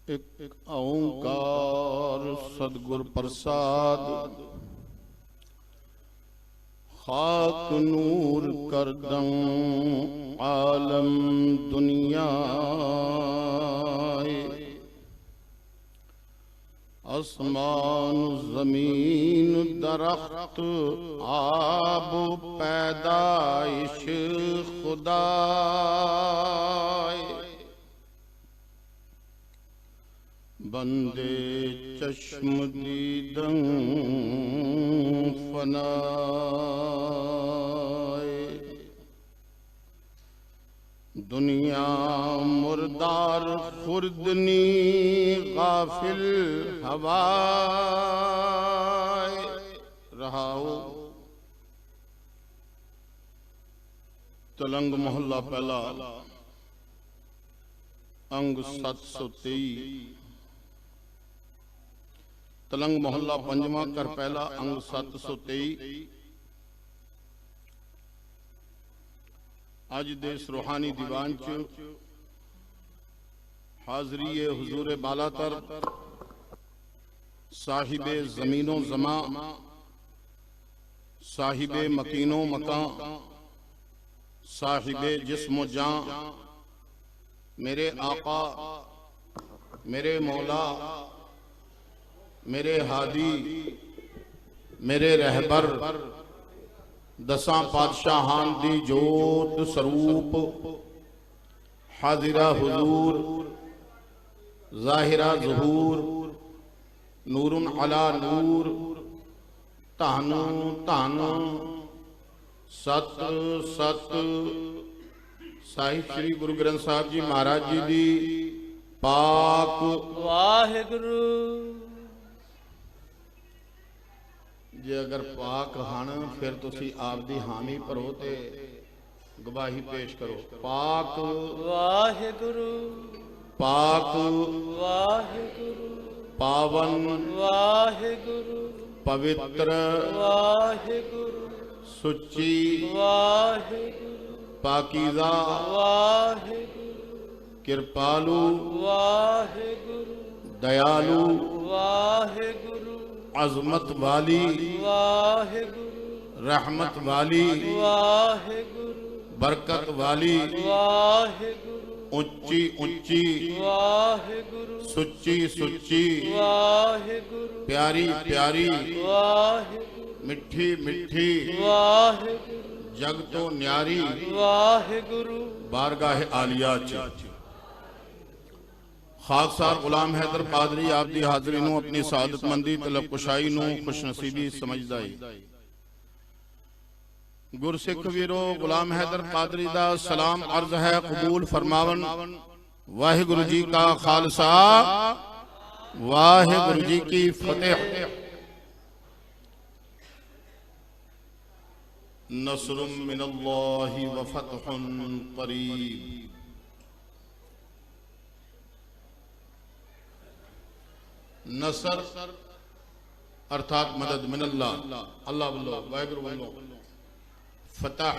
एक ओंकार सदगुर प्रसाद, खाक नूर करदं आलम दुनिया। आसमान जमीन दरख्त आब पैदाइश खुदा। बंदे चश्म दीदं फनाए। दुनिया मुर्दार खुर्दनी गाफिल हवाए। रहाओ तलंग मोहल्ला पहला अंग 723। तलंग मोहल्ला पंजवा कर पहला अंग 723। अज दे इस रूहानी दीवान च हाजरी हुजूर बालातर साहिबे जमीनो जमा, साहिबे मकीनो मकां, साहिबे जिस्मो जां, मेरे आका, मेरे मौला, मेरे हादी, मेरे रहबर, दसां पातशाहान दी जोत स्वरूप हाजिरा हुजूर, जाहिरा ज़हूर, नूरुन अला नूर, धन धन सत सत साहिब श्री गुरु ग्रंथ साहिब जी महाराज जी दी पाक वाहिगुरु। जे अगर पाक हन फिर तुसी आप दी हामी भरो ते गवाही पेश करो। पाक वाहिगुरु पाक वाहिगुरु पावन वाहिगुरु पवित्र वाहिगुरु सुची वाहिगुरु पाकीज़ा वाहिगुरु कृपालु वाहिगुरु दयालु वाहिगुरु अजमत वाली वाहिगुरु रहमत वाली वाहिगुरु बरकत वाली वाहिगुरु ऊंची ऊंची वाहिगुरु सुच्ची सुच्ची वाहिगुरु प्यारी प्यारी वाहिगुरु मिठी मिठी वाहिगुरु जग तो न्यारी वाहिगुरु बारगाह आलिया च खाकसार गुलाम हैदर कादरी आप दी हाजरी नूं अपनी सादतमंदी तलब कुशाई नूं खुशनसीबी समझदा है। गुरसिख वीरो गुलाम हैदर कादरी दा सलाम अर्ज है कबूल फरमावन। वाहिगुरु जी का खालसा वाहिगुरु जी की फतेह। नस्रुम मिनल्लाहि व फतहुन करीब। नसर अर्थात मदद मिनल्लाह, अल्लाह बोलो वाहिगुरु बोलो। फतह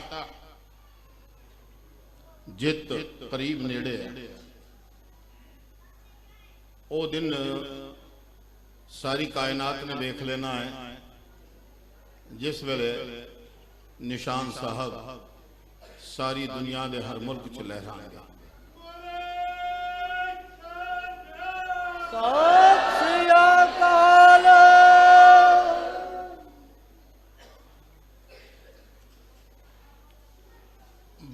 जित करीब नेड़े है। ओ दिन सारी कायनात ने देख लेना है जिस वेले निशान साहब सारी दुनिया के हर मुल्क च लहराएंगे।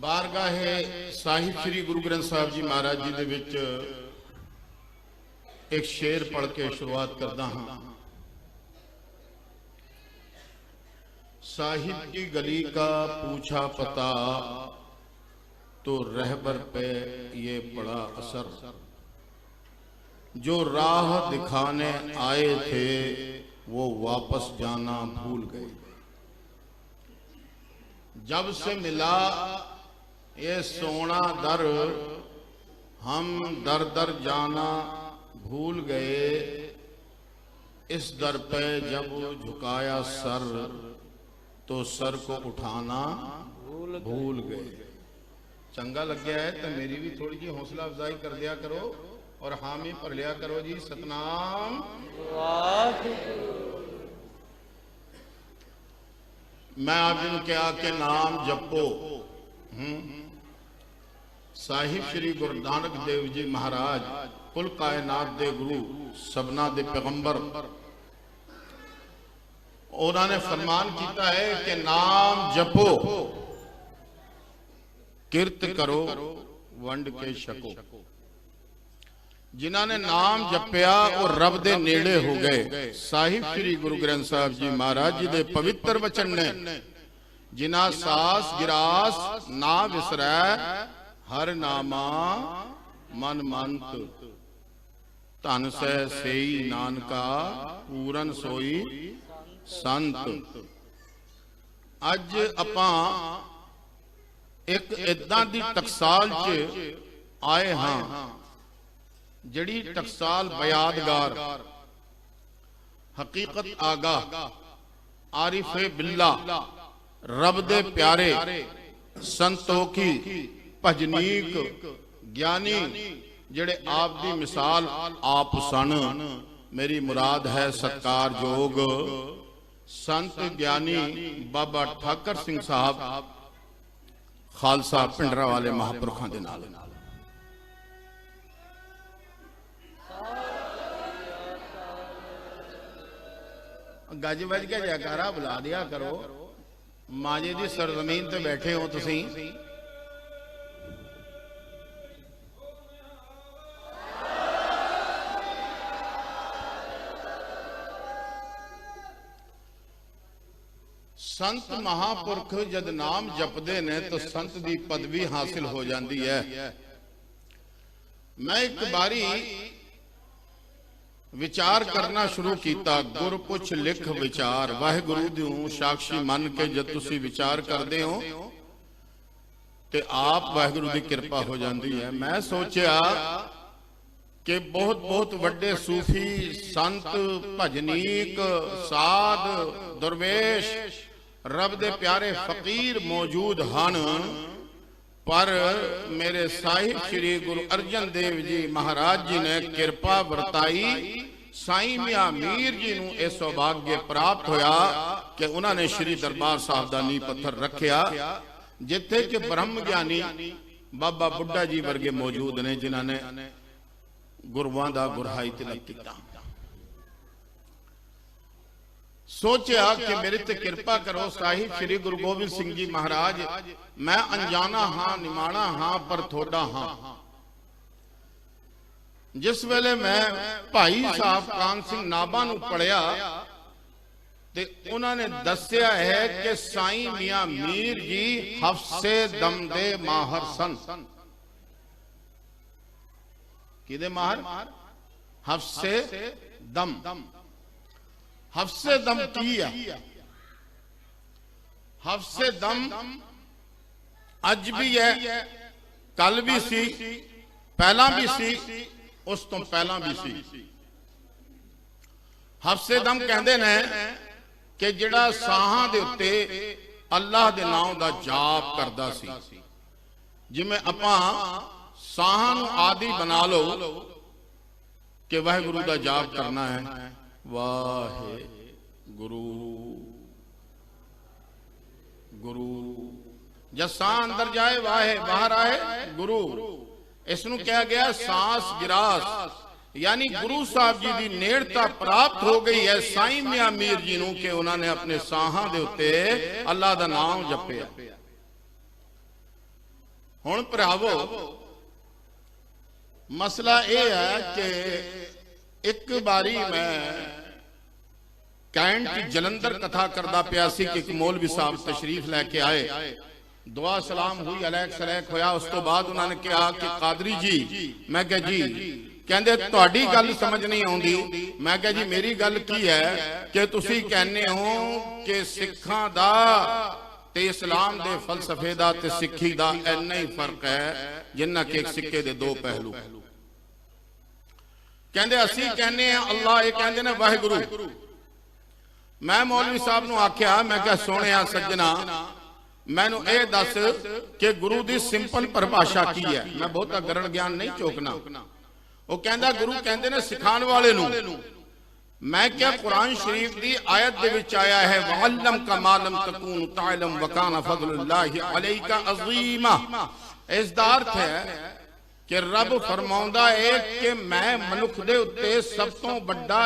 बारगाहे साहिब श्री गुरु ग्रंथ साहिब जी महाराज जी दे विच एक शेर पढ़ के शुरुआत करदा हाँ। साहिब की गली का पूछा पता तो रहबर पे ये बड़ा असर। जो राह दिखाने आए थे वो वापस जाना भूल गए। जब से मिला ये सोना दर हम दर दर जाना भूल गए। इस दर पे जब झुकाया सर तो सर को उठाना भूल गए। चंगा लग गया है तो मेरी भी थोड़ी जी हौसला अफजाई कर दिया करो। और हामी भर लिया करो जी। सतनाम वाहिगुरु। मैं आप जी कहा कि नाम जपो। साहिब श्री गुरु नानक देव जी महाराज कुल कायनात दे गुरु सबना दे पैगंबर उन्होंने फरमान किया है कि नाम जपो किरत करो वंड के छको। जिन्होंने नाम जपया वो रब दे नेड़े हो गए। साहिब श्री गुरु ग्रंथ साहब जी महाराज जी दे पवित्र वचन ने जिना सास गिरास ना विसरै हर नामा मन मंत धन सै सेई नानका पूरन सोई संत। अज आपां एक इदां दी टकसाल च आए हां जड़ी टकसाल बयादगार हकीकत आगाह आरिफे बिल्ला रब दे प्यारे संतोखी भजनीक ज्ञानी जड़े आप दी मिसाल आप सन। मेरी मुराद है सत्कार जोग संत ज्ञानी बाबा ठाकर सिंह साहब खालसा पिंडरा वाले महापुरखों के नाल गज बज के जयकारा बुला दिया करो। माजे दी सरजमीन ते बैठे हो तुसी। संत महापुरख जद नाम जपदे ने तो संत दी पदवी हासिल हो जाती है। मैं एक बारी विचार करना शुरू किया। गुर पुछ लिख विचार वाहिगुरु दी साक्षी मन के जब तुसी विचार करते हो तो आप वाहिगुरु की कृपा हो जाती है। मैं सोचा कि बहुत बहुत वड्डे सूफी संत भजनीक साध दरवेश रब दे प्यारे फकीर मौजूद हन पर मेरे साहिब श्री गुरु अर्जन देव जी महाराज जी ने कृपा वरताई। साईं मियां मीर जी नूं यह सौभाग्य प्राप्त होया कि उन्होंने श्री दरबार साहब दा नींह पत्थर रखिया जिथे कि ब्रह्म ज्ञानी बाबा बुड्ढा जी वर्गे मौजूद ने जिन्होंने गुरुआं दा गुरहाई तिलक किया। सोचा कि मेरे ते कृपा करो साहिब श्री गुरु गोबिंद सिंह जी महाराज। मैं अनजाना हाँ निमाणा हाँ पर थोड़ा हाँ। जिस वेले मैं भाई साहब कान सिंह नाभा नूं पढ़िया ते उन्होंने दस्या है कि साईं मियां मीर जी हफ्से दम दे माहर सन। किदे माहर? हफ्से दम। हफ्से दम की है? हफ्से दम अज भी है, कल भी सी, पहला भी सी, उस तो पहला भी सी। हफ्से दम कहते ने कि जिहड़ा साहां दे उत्ते अल्लाह दे नाम दा जाप करदा सी। जिवें आपां साहां नूं आदि बना लो कि वाहिगुरू दा जाप करना है। वाहे गुरु गुरु जब सांस अंदर जाए वाहे बाहर आए गुरु। इसनूं कहा गया सांस गिरास यानी गुरु साहब जी की नेड़ता प्राप्त हो गई है साईं मियां मीर जी नूं कि उन्होंने अपने साहां दे उत्ते अल्लाह दा नाम जपिया। हुण भरावो मसला यह है कि एक बारी मैं कैंट जलंधर कथा करदा पिया सी कि एक मौलवी साहब तशरीफ लैके आए। दुआ सलाम हुई अलैक सलैक होया। उस तो बाद उन्होंने कहा कि कादरी जी। मैं कहा जी कहंदे तुहाडी गल समझ नहीं आउंदी। मैं कहा जी मेरी गल की है कि तुसी कहने हो कि सिखां दा ते इस्लाम दे फलसफे दा ते सिक्खी दा इन्ना ही फर्क है जिन्ना कि एक सिक्के दे दो पहलू। कहंदे असी कहने अल्लाह, ये कहंदे ने वाहिगुरू। मैं मौलवी साहब नूं आख्या मैं क्या सोहणिया सज्जना मैनू ये दस कि गुरु की सिंपल परिभाषा की है। मैं बहुता गरण ज्ञान नहीं चोकना। वो कहंदा गुरु कहंदे ने सिखाने वाले नूं। मैं क्या कुरान शरीफ की आयत दे विच आया है वअल्लम का मालम तकून तालम वकाना फज़लुल्लाहि अलैका अज़ीमा। इस दा अर्थ है कि रब फरमाउंदा है कि मैं मनुख दे उत्ते सब तो बड़ा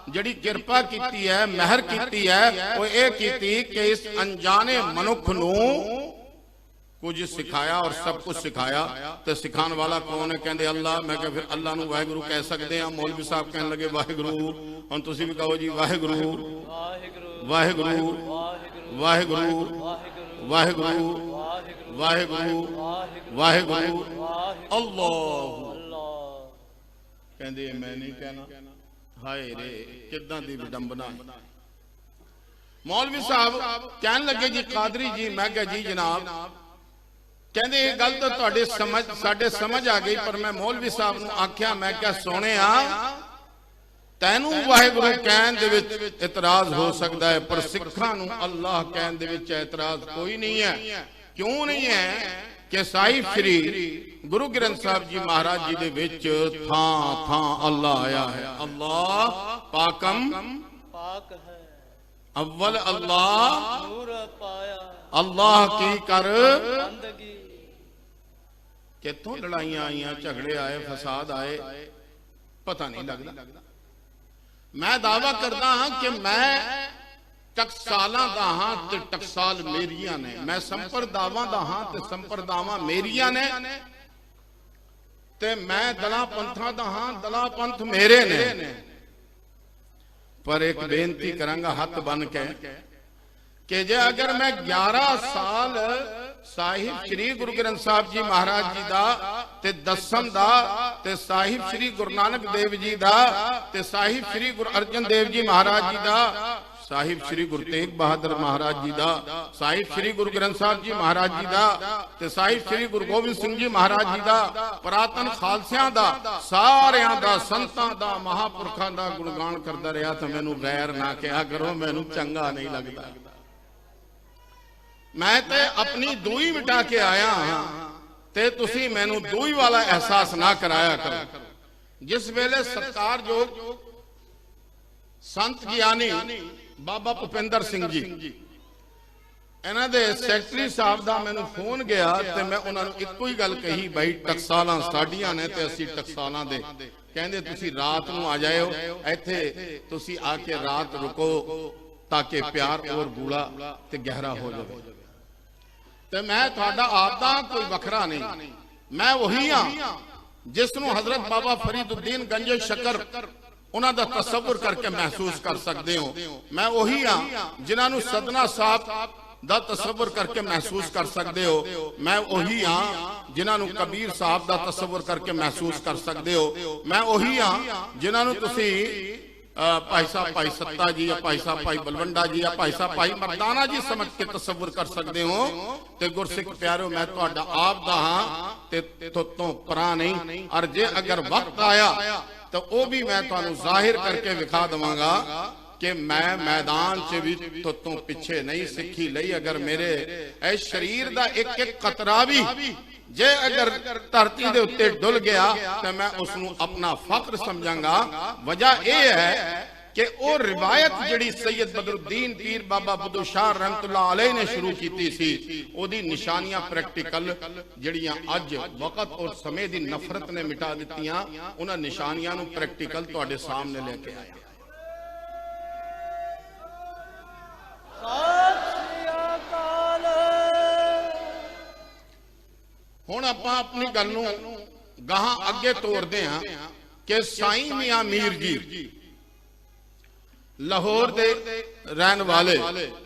जड़ी किरपा कीती है महर कीती है वो ये कीती कि इस अनजाने मनुख नूं कुछ सिखाया और सब कुछ सिखाया। तो सिखाने वाला कौन है? कहते अल्लाह। मैं क्या फिर अल्लाह नूं वाहिगुरू कह सकते हैं? मौलवी साहब कहने लगे वाहिगुरू। हुण तुसीं भी कहो जी वाहिगुरू वाहिगुरू वाहिगुरू वाहिगुरू वाहिगुरू वाहिगुरू अल्लाह। कहते मैं नहीं कहना। हाय रे किदां दी विडंबना। मौलवी साहब कहने लगे जी कादरी जी। मैं क्या जी जनाब कहते ये गल तो तुहाडे समझ साडे समझ आ गई पर मैं मौलवी साहब नूं आख्या मैं क्या सोने तैनूं वाहिगुरू कहण दे विच इतराज हो सकता है पर सिखां नूं अल्लाह कहण दे विच इतराज कोई नहीं है। क्यों नहीं है कि साहिब श्री गुरु ग्रंथ साहिब जी महाराज जी दे विच थां थां अल्लाह आया है। अल्लाह पाकम पाक है अव्वल अल्लाह नूर पाया अल्लाह की कर बंदगी। कितों लड़ाइयां आईयां झगड़े आए फसाद आए पता नहीं लगता। मैं दावा करता हाँ कि मैं टकसालां दा हां ते टकसाल मेरियां ने। मैं संप्रदावां दा हां ते संप्रदावां मेरियां ने ते मैं दला पंथां दा हां दला पंथ मेरे ने। पर एक बेनती करांगा हथ बन के कि जे अगर मैं 11 साल साहिब श्री गुरु ग्रंथ साहिब जी महाराज जी दा ते दसम दा ते साहिब श्री गुरु नानक देव जी दा ते साहिब श्री गुरु अर्जन देव जी महाराज जी दा साहिब श्री गुरु तेग बहादुर महाराज जी दा साहिब श्री गुरु ग्रंथ साहिब जी महाराज जी दा ते साहिब श्री गुरु गोबिंद सिंह जी महाराज जी दा पुरातन खालसियां दा सारियां दा संतां दा महापुरखां दा गुणगान करदा रहा तो मैनू वैर ना कहा करो मैनू चंगा नहीं लगता। मैं ते अपनी दूई मिटा के आया हाँ ते तुसी मैनू दूई वाला एहसास ना कराया करो। जिस वेले सत्कार जो संत ज्ञानी बाबा भुपिंदर सिंह जी इन्हां दे सैकटरी साहब दा मैनू फोन गया ते मैं उन्हां नूं इक्को ही गल कही भाई टकसालां साडीआं ने ते असीं टकसालां दे। कहंदे तुसी रात नूं आ जाओ इत्थे तुसी आके रात रुको ताकि प्यार और गूड़ा ते गहरा हो जाए। ते मैं तुहाडा आपदा कोई वखरा नहीं। मैं वही हाँ जिसनों हजरत बाबा फरीदुद्दीन गंजे शकर उन्हां दा तसव्वुर करके महसूस कर सकते हो। मैं वही हाँ जिन्होंने सदना साहब दा तसव्वुर करके महसूस कर सकते हो। मैं वही हाँ जिन्होंने कबीर साहब दा तसव्वुर करके महसूस कर सकते हो। मैं वही हाँ जिन्होंने तुसी भाई साहब भाई सत्ता जी या भाई साहब भाई बलवंडा जी या भाई साहब भाई मर्दाना जी समझ के तसव्वुर कर सकते हो। ते गुरसिख प्यारो मैं तुहाडा आप दा हां ते तो परा नहीं। और जे अगर वक्त आया तो वो भी मैं तुहानू जाहिर करके विखा दवांगा कि मैं मैदान च भी तो पिछे नहीं। सिक्खी लई अगर मेरे इस शरीर दा एक एक कतरा भी जे अगर धरती दे उत्ते डुल गया तो मैं उसनू अपना फख्र समझांगा। वजह यह है कि वो रिवायत जिहड़ी सैयद बदरुद्दीन पीर बाबा बुद्धू शाह रहमतुल्लाह अलैह ने शुरू की सी ओदी निशानियां प्रैक्टिकल जिहड़ियां अज वक्त और समय दी नफरत ने मिटा दित्तियां उन्हां निशानियां नू प्रैक्टिकल तुहाडे सामने लेके आया। हुण आपां अपनी गल नूं गाहां अगे तोरदे हां कि साईं मियां मीर जी लाहौर दे रहन वाले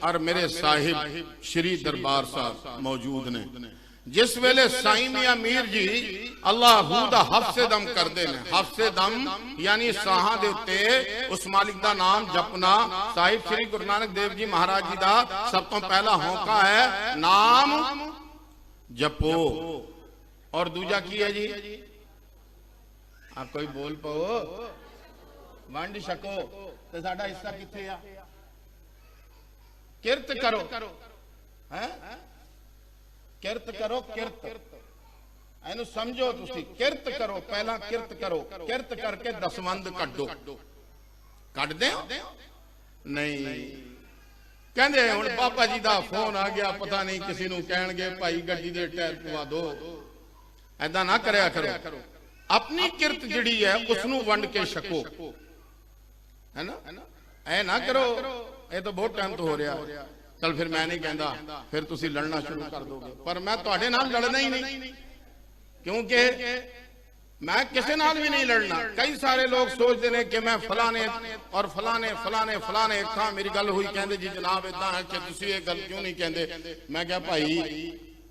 और मेरे साहिब श्री दरबार साहब मौजूद ने। जिस वेले साईं मियां मीर जी अल्लाह दा हफ्से दम करते हैं। हफ्से दम यानी साहां दे उत्ते उस मालिक दा नाम जपना। साहिब श्री गुरु नानक देव जी महाराज जी दा सब तो पहला होका है नाम जपो और दूजा की है जी आप कोई बोल पाओ वंड छको ते साडा हिस्सा किथे आ। किरत करो हैं किरत करो किरत ਇਹਨੂੰ ਸਮਝੋ ਤੁਸੀਂ। ਕਿਰਤ ਕਰੋ, ਪਹਿਲਾਂ ਕਿਰਤ ਕਰੋ, ਕਿਰਤ ਕਰਕੇ ਦਸਵੰਧ ਕੱਢੋ। ਕੱਢਦੇ ਹੋ? ਨਹੀਂ। ਕਹਿੰਦੇ ਹੁਣ ਬਾਬਾ ਜੀ ਦਾ ਫੋਨ ਆ ਗਿਆ, ਪਤਾ ਨਹੀਂ ਕਿਸੇ ਨੂੰ ਕਹਿਣਗੇ ਭਾਈ ਗੱਡੀ ਦੇ ਟਾਇਰ ਪਵਾ ਦਿਓ। ਐਦਾਂ ਨਾ ਕਰਿਆ ਕਰੋ। ਆਪਣੀ ਕਿਰਤ ਜਿਹੜੀ ਹੈ ਉਸ ਨੂੰ ਵੰਡ ਕੇ ਛਕੋ, ਹੈ ਨਾ। ਐ ਨਾ ਕਰੋ ਇਹ ਤਾਂ ਬਹੁਤ ਟਾਈਮ ਤੋਂ ਹੋ ਰਿਹਾ, ਚਲ ਫਿਰ ਮੈਂ ਨਹੀਂ ਕਹਿੰਦਾ, ਫਿਰ ਤੁਸੀਂ ਲੜਨਾ ਸ਼ੁਰੂ ਕਰ ਦੋਗੇ। ਪਰ ਮੈਂ ਤੁਹਾਡੇ ਨਾਲ ਲੜਨਾ ਹੀ ਨਹੀਂ, ਕਿਉਂਕਿ मैं किसी नाल भी नहीं लड़ना। कई सारे लोग सोचते हैं कि मैं फलाने और फलाने फलाने फलाने एक था मेरी गल हुई, कहते जी जनाब इदा है कि तुसी ये गल क्यों नहीं कहते। मैं क्या भाई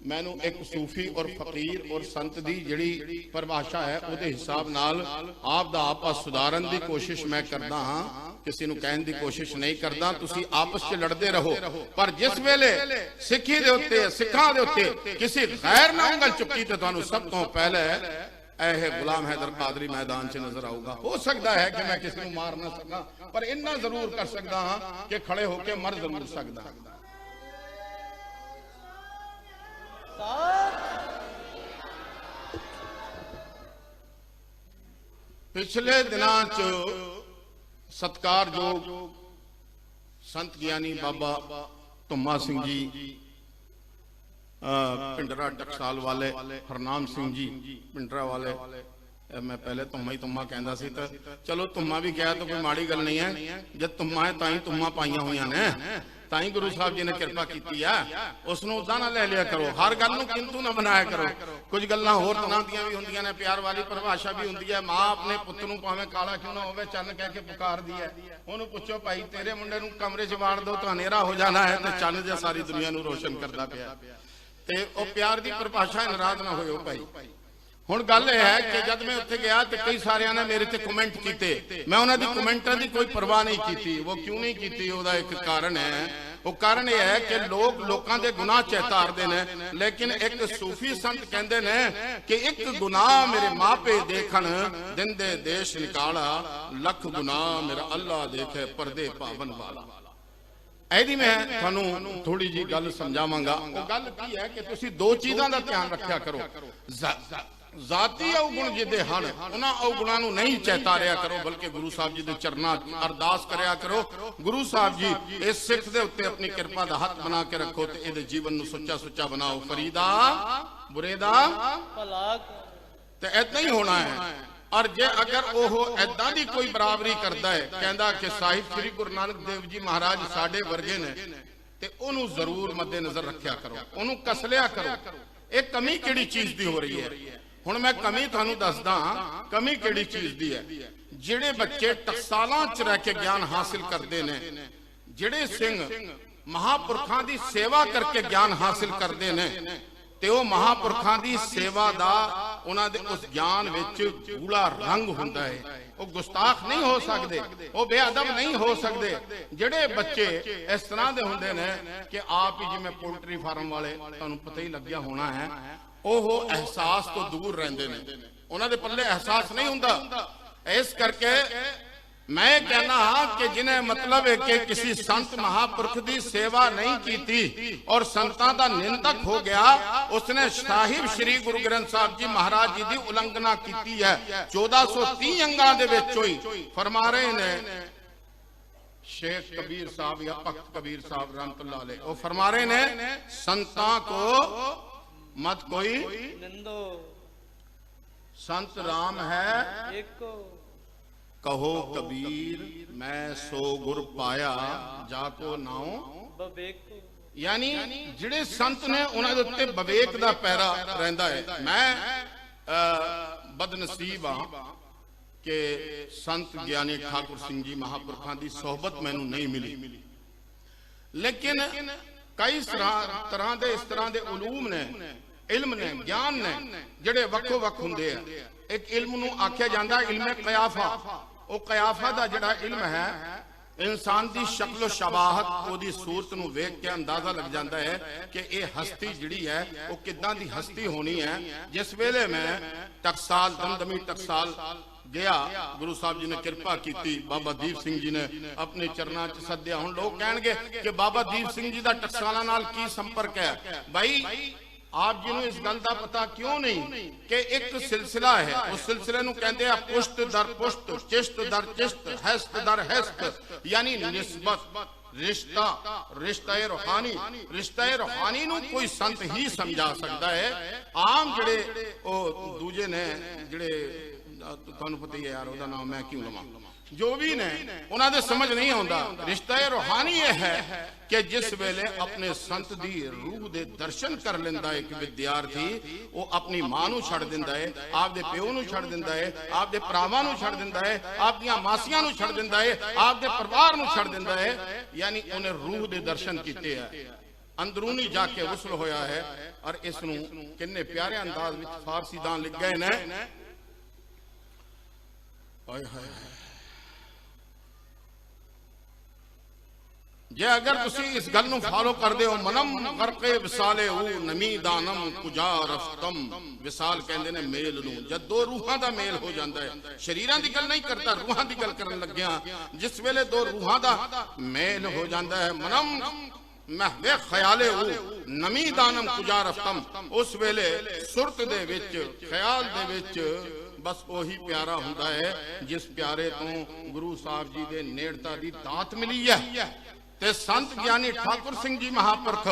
मैनू एक सूफी और फकीर और संत दी जिहड़ी परिभाषा है उहदे हिसाब नाल आप दा आपा सुधारन दी कोशिश मैं करदा हां, किसी नूं कहण दी कोशिश नहीं करदा। तुसी आपस च लड़दे रहो, पर जिस वेले सिੱਖੀ दे उत्ते सिखां दे उत्ते किसी गैर नाल ਉਂਗਲ चुकी ते तुहानूं सब तो पहले गुलाम हैदर कादरी मैदान च नजर आऊगा। हो सकता है कि मैं किसी को मार ना सका, पर इन्ना जरूर कर सकता हाँ कि खड़े होके मर जरूर सकता। पिछले दिनां च सत्कारयोग संत ज्ञानी बाबा धुम्मा सिंह जी, पिंडरा टकसाल वाले हरनाम सिंह जी पिंडरा वाले, मैं पहले तुम्मा ही तुम्मा कहता सी, तो चलो तुम्मा भी कहा तो कोई माड़ी गल नहीं है। जब तुम्मा है ताई तुम्मा पाइया हुई ने, ताई गुरु साहब जी ने कृपा की है, उसनों उदा ना ले लिया करो। हर गल नूं किंतु ना बनाया करो। कुछ गल्लां होर तरह दियां भी हुंदियां ने, प्यार वाली परिभाषा भी हुंदी है। मां अपने पुੱਤ ਨੂੰ ਭਾਵੇਂ ਕਾਲਾ ਕਿਉਂ ਨਾ ਹੋਵੇ ਚੰਨ ਕਹਿ ਕੇ ਪੁਕਾਰਦੀ ਹੈ। ਉਹਨੂੰ ਪੁੱਛੋ ਭਾਈ ਤੇਰੇ ਮੁੰਡੇ ਨੂੰ ਕਮਰੇ 'ਚ ਵਾੜ ਦੋ ਤਾਂ ਹਨੇਰਾ ਹੋ ਜਾਣਾ ਹੈ, ਤੇ ਚੰਨ ਜਿਹਾ ਸਾਰੀ ਦੁਨੀਆ ਨੂੰ ਰੋਸ਼ਨ ਕਰਦਾ ਪਿਆ। ਤੇ ਉਹ ਪਿਆਰ ਦੀ ਪਰਿਭਾਸ਼ਾ ਨਾਰਾਜ਼ ਨਾ ਹੋਇਓ ਭਾਈ। ਹੁਣ ਗੱਲ ਇਹ ਹੈ ਕਿ ਜਦ ਮੈਂ ਉੱਥੇ ਗਿਆ ਤੇ ਕਈ ਸਾਰਿਆਂ ਨੇ ਮੇਰੇ ਤੇ ਕਮੈਂਟ ਕੀਤੇ, ਮੈਂ ਉਹਨਾਂ ਦੀ ਕਮੈਂਟਾਂ ਦੀ ਕੋਈ ਪਰਵਾਹ ਨਹੀਂ ਕੀਤੀ। ਉਹ ਕਿਉਂ ਨਹੀਂ ਕੀਤੀ? ਉਹਦਾ ਇੱਕ ਕਾਰਨ ਹੈ। ਉਹ ਕਾਰਨ ਇਹ ਹੈ ਕਿ ਲੋਕਾਂ ਦੇ ਗੁਨਾਹ ਚਿਤਾਰਦੇ ਨੇ, ਲੇਕਿਨ ਇੱਕ ਸੂਫੀ ਸੰਤ ਕਹਿੰਦੇ ਨੇ ਕਿ ਇੱਕ ਗੁਨਾਹ ਮੇਰੇ ਮਾਪੇ ਦੇਖਣ ਦਿੰਦੇ ਦੇਸ਼ ਨਿਕਾਲਾ, ਲੱਖ ਗੁਨਾਹ ਮੇਰਾ ਅੱਲਾ ਦੇਖੇ ਪਰਦੇ ਪਾਵਨ ਵਾਲਾ। ਇਹਦੀ ਮੈਂ ਤੁਹਾਨੂੰ ਥੋੜੀ ਜੀ ਗੱਲ ਸਮਝਾਵਾਂਗਾ। ਉਹ ਗੱਲ ਕੀ ਹੈ ਕਿ ਤੁਸੀਂ ਦੋ ਚੀਜ਼ਾਂ ਦਾ ਧਿਆਨ ਰੱਖਿਆ ਕਰੋ। ਜ਼ਾਤੀ ਔਗੁਣ ਜਿਹਦੇ ਹਨ ਉਹਨਾਂ ਔਗੁਣਾਂ ਨੂੰ ਨਹੀਂ ਚਿਤਾਰਿਆ ਕਰੋ, ਬਲਕਿ ਗੁਰੂ ਸਾਹਿਬ ਜੀ ਦੇ ਚਰਨਾਂ ਅਰਦਾਸ ਕਰਿਆ ਕਰੋ, ਗੁਰੂ ਸਾਹਿਬ ਜੀ ਇਸ ਸਿੱਖ ਦੇ ਉੱਤੇ ਆਪਣੀ ਕਿਰਪਾ ਦਾ ਹੱਥ ਬਣਾ ਕੇ ਰੱਖੋ ਤੇ ਇਹਦੇ ਜੀਵਨ ਨੂੰ ਸੁੱਚਾ ਸੁੱਚਾ ਬਣਾਓ। ਫਰੀਦਾ ਬੁਰੇ ਦਾ ਭਲਾ ਤੇ ਏਦਾਂ ਹੀ ਹੋਣਾ ਹੈ। और जे अगर वह ऐदा दी कोई बराबरी करता है, कहता कि साहिब श्री गुरु नानक देव जी महाराज साडे वर्गे ने, ते ओनू जरूर मद्देनजर रखिया करो, ओनू कस लिया करो। एक कमी किहड़ी चीज दी हो रही है? हुण मैं कमी तुहानू दसदा, कमी किहड़ी चीज दी है। जिहड़े बच्चे टकसालां च रह के ज्ञान हासिल करते ने, जिहड़े सिंह महापुरखां दी सेवा करके ज्ञान हासिल करते ने, ਤੇ ਉਹ ਮਹਾਪੁਰਖਾਂ ਦੀ ਸੇਵਾ ਦਾ ਉਹਨਾਂ ਦੇ ਉਸ ਗਿਆਨ ਵਿੱਚ ਗੂੜਾ ਰੰਗ ਹੁੰਦਾ ਹੈ। ਉਹ ਗੁਸਤਾਖ ਨਹੀਂ ਹੋ ਸਕਦੇ, ਉਹ ਬੇਅਦਬ ਨਹੀਂ ਹੋ ਸਕਦੇ। ਜਿਹੜੇ ਬੱਚੇ ਇਸ ਤਰ੍ਹਾਂ ਦੇ ਹੁੰਦੇ ਨੇ ਕਿ ਆਪ ਹੀ ਜਿਵੇਂ ਪੋਲਟਰੀ ਫਾਰਮ ਵਾਲੇ, ਤੁਹਾਨੂੰ ਪਤਾ ਹੀ ਲੱਗਿਆ ਹੋਣਾ ਹੈ, ਉਹ ਅਹਿਸਾਸ ਤੋਂ ਦੂਰ ਰਹਿੰਦੇ ਨੇ, ਉਹਨਾਂ ਦੇ ਪੱਲੇ ਅਹਿਸਾਸ ਨਹੀਂ ਹੁੰਦਾ। ਇਸ ਕਰਕੇ मैं कहना हाँ कि जिन्हें मतलब है कि किसी संत महापुरख की सेवा नहीं की और संतां दा निंदक हो गया, उसने साहिब श्री गुरु ग्रंथ साहब जी महाराज जी की उलंघना की है। 1430 अंगां दे विच होई। फरमा रहे ने शेख कबीर साहब या भगत कबीर साहब रहमतुल्लाह अलैह, वो फरमा रहे ने संतां को मत कोई निंदो, संत राम है एको, कहो कबीर मैं सो गुर पाया जाको नाओ बवेको। यानी जिहड़े संत ने उन्हां दे उत्ते बवेक दा पैरा रहिंदा है। मैं बदनसीब हां कि संत ज्ञानी ठाकुर सिंह जी महापुरखां दी सोहबत मैनूं नहीं मिली, लेकिन कई तरह दे इस तरह दे उलूम ने, इल्म ने, ज्ञान ने जिहड़े वक्खो वक्ख हुंदे आ। एक इल्म नूं आख्या जांदा इल्म कयाफा। वो कयाफा दा जिहड़ा इल्म है, इंसान की शक्लो शबाहत, ओदी सूरत नूं वेख के अंदाजा लग जाता है कि ये हस्ती जिहड़ी है वो किदां दी हस्ती होनी है। जिस वेले मैं टकसाल दमदमी टकसाल गया, गुरु साहब जी ने कृपा की, बाबा दीप सिंह जी ने अपने चरणों च सद्या। हुण लोग कहणगे कि बाबा दीप सिंह जी का टकसालां नाल की संपर्क है? भाई आप जी ਨੂੰ ਇਸ ਗੱਲ ਦਾ ਪਤਾ ਕਿਉਂ ਨਹੀਂ ਕਿ ਇੱਕ ਸਿਲਸਿਲਾ ਹੈ, ਉਸ ਸਿਲਸਿਲੇ ਨੂੰ ਕਹਿੰਦੇ ਆ ਪੁਸ਼ਤ ਦਰ ਪੁਸ਼ਤ, ਚਿਸ਼ਤ ਦਰ ਚਿਸ਼ਤ, ਹਸਤ ਦਰ ਹਸਤ, ਯਾਨੀ ਨਿਸਬਤ, ਰਿਸ਼ਤਾ, ਰਿਸ਼ਤਾ रूहानी। रिश्ता रूहानी ਨੂੰ ਕੋਈ ਸੰਤ ਹੀ ਸਮਝਾ ਸਕਦਾ ਹੈ। ਆਮ ਜਿਹੜੇ ਉਹ ਦੂਜੇ ਨੇ, ਜਿਹੜੇ ਤੁਹਾਨੂੰ ਪਤਾ ਹੀ ਹੈ ਯਾਰ, ਉਹਦਾ ਨਾਮ ਮੈਂ ਕਿਉਂ ਲਵਾਂ, ਜੋ ਵੀ ਨੇ, ਉਹਨਾਂ ਦੇ ਸਮਝ ਨਹੀਂ ਆਉਂਦਾ। ਰਿਸ਼ਤਾ रूहानी ਇਹ ਹੈ ਕਿ ਜਿਸ ਵੇਲੇ ਆਪਣੇ ਸੰਤ ਦੀ ਰੂਹ ਦੇ ਦਰਸ਼ਨ ਕਰ ਲੈਂਦਾ ਹੈ ਇੱਕ ਵਿਦਿਆਰਥੀ, ਉਹ ਆਪਣੀ ਮਾਂ ਨੂੰ ਛੱਡ ਦਿੰਦਾ ਹੈ, ਆਪਦੇ ਪਿਓ ਨੂੰ ਛੱਡ ਦਿੰਦਾ ਹੈ, ਆਪਦੇ ਭਰਾਵਾਂ ਨੂੰ ਛੱਡ ਦਿੰਦਾ ਹੈ, ਆਪਦੀਆਂ ਮਾਸੀਆਂ ਨੂੰ ਛੱਡ ਦਿੰਦਾ ਹੈ, ਆਪਦੇ ਪਰਿਵਾਰ ਨੂੰ ਛੱਡ ਦਿੰਦਾ ਹੈ। ਯਾਨੀ ਉਹਨੇ ਰੂਹ ਦੇ ਦਰਸ਼ਨ ਕੀਤੇ ਆ, ਅੰਦਰੂਨੀ ਜਾ ਕੇ ਵਸਲ ਹੋਇਆ ਹੈ। ਔਰ ਇਸ ਨੂੰ ਕਿੰਨੇ ਪਿਆਰੇ ਅੰਦਾਜ਼ ਵਿੱਚ ਫਾਰਸੀਦਾਨ ਲਿਖ ਗਏ ਨੇ। ਹਾਏ ਹਾਏ, ਜੇ ਅਗਰ ਤੁਸੀਂ ਇਸ ਗੱਲ ਨੂੰ ਫਾਲੋ ਕਰਦੇ ਹੋ, ਮਨਮ ਗਰਕੇ ਵਿਸਾਲੇ ਉਹ ਨਮੀ ਦਾਨਮ ਕੁਜਾ ਰਫਤਮ। ਵਿਸਾਲ ਕਹਿੰਦੇ ਨੇ ਮੇਲ ਨੂੰ, ਜਦ ਦੋ ਰੂਹਾਂ ਦਾ ਮੇਲ ਹੋ ਜਾਂਦਾ ਹੈ। ਸ਼ਰੀਰਾਂ ਦੀ ਗੱਲ ਨਹੀਂ ਕਰਦਾ, ਰੂਹਾਂ ਦੀ ਗੱਲ ਕਰਨ ਲੱਗਿਆ। ਜਿਸ ਵੇਲੇ ਦੋ ਰੂਹਾਂ ਦਾ ਮੇਲ ਹੋ ਜਾਂਦਾ ਹੈ, ਮਨਮ महवे ख्याले नमी दानम कुजा रफ्तम, उस वेले सुरत दे विच, ख्याल दे विच बस ओही प्यारा हुंदा है जिस प्यारे तो गुरु साहब जी दे नेड़ता दी दात मिली है। ते संत ज्ञानी ठाकुर सिंह जी महापुरख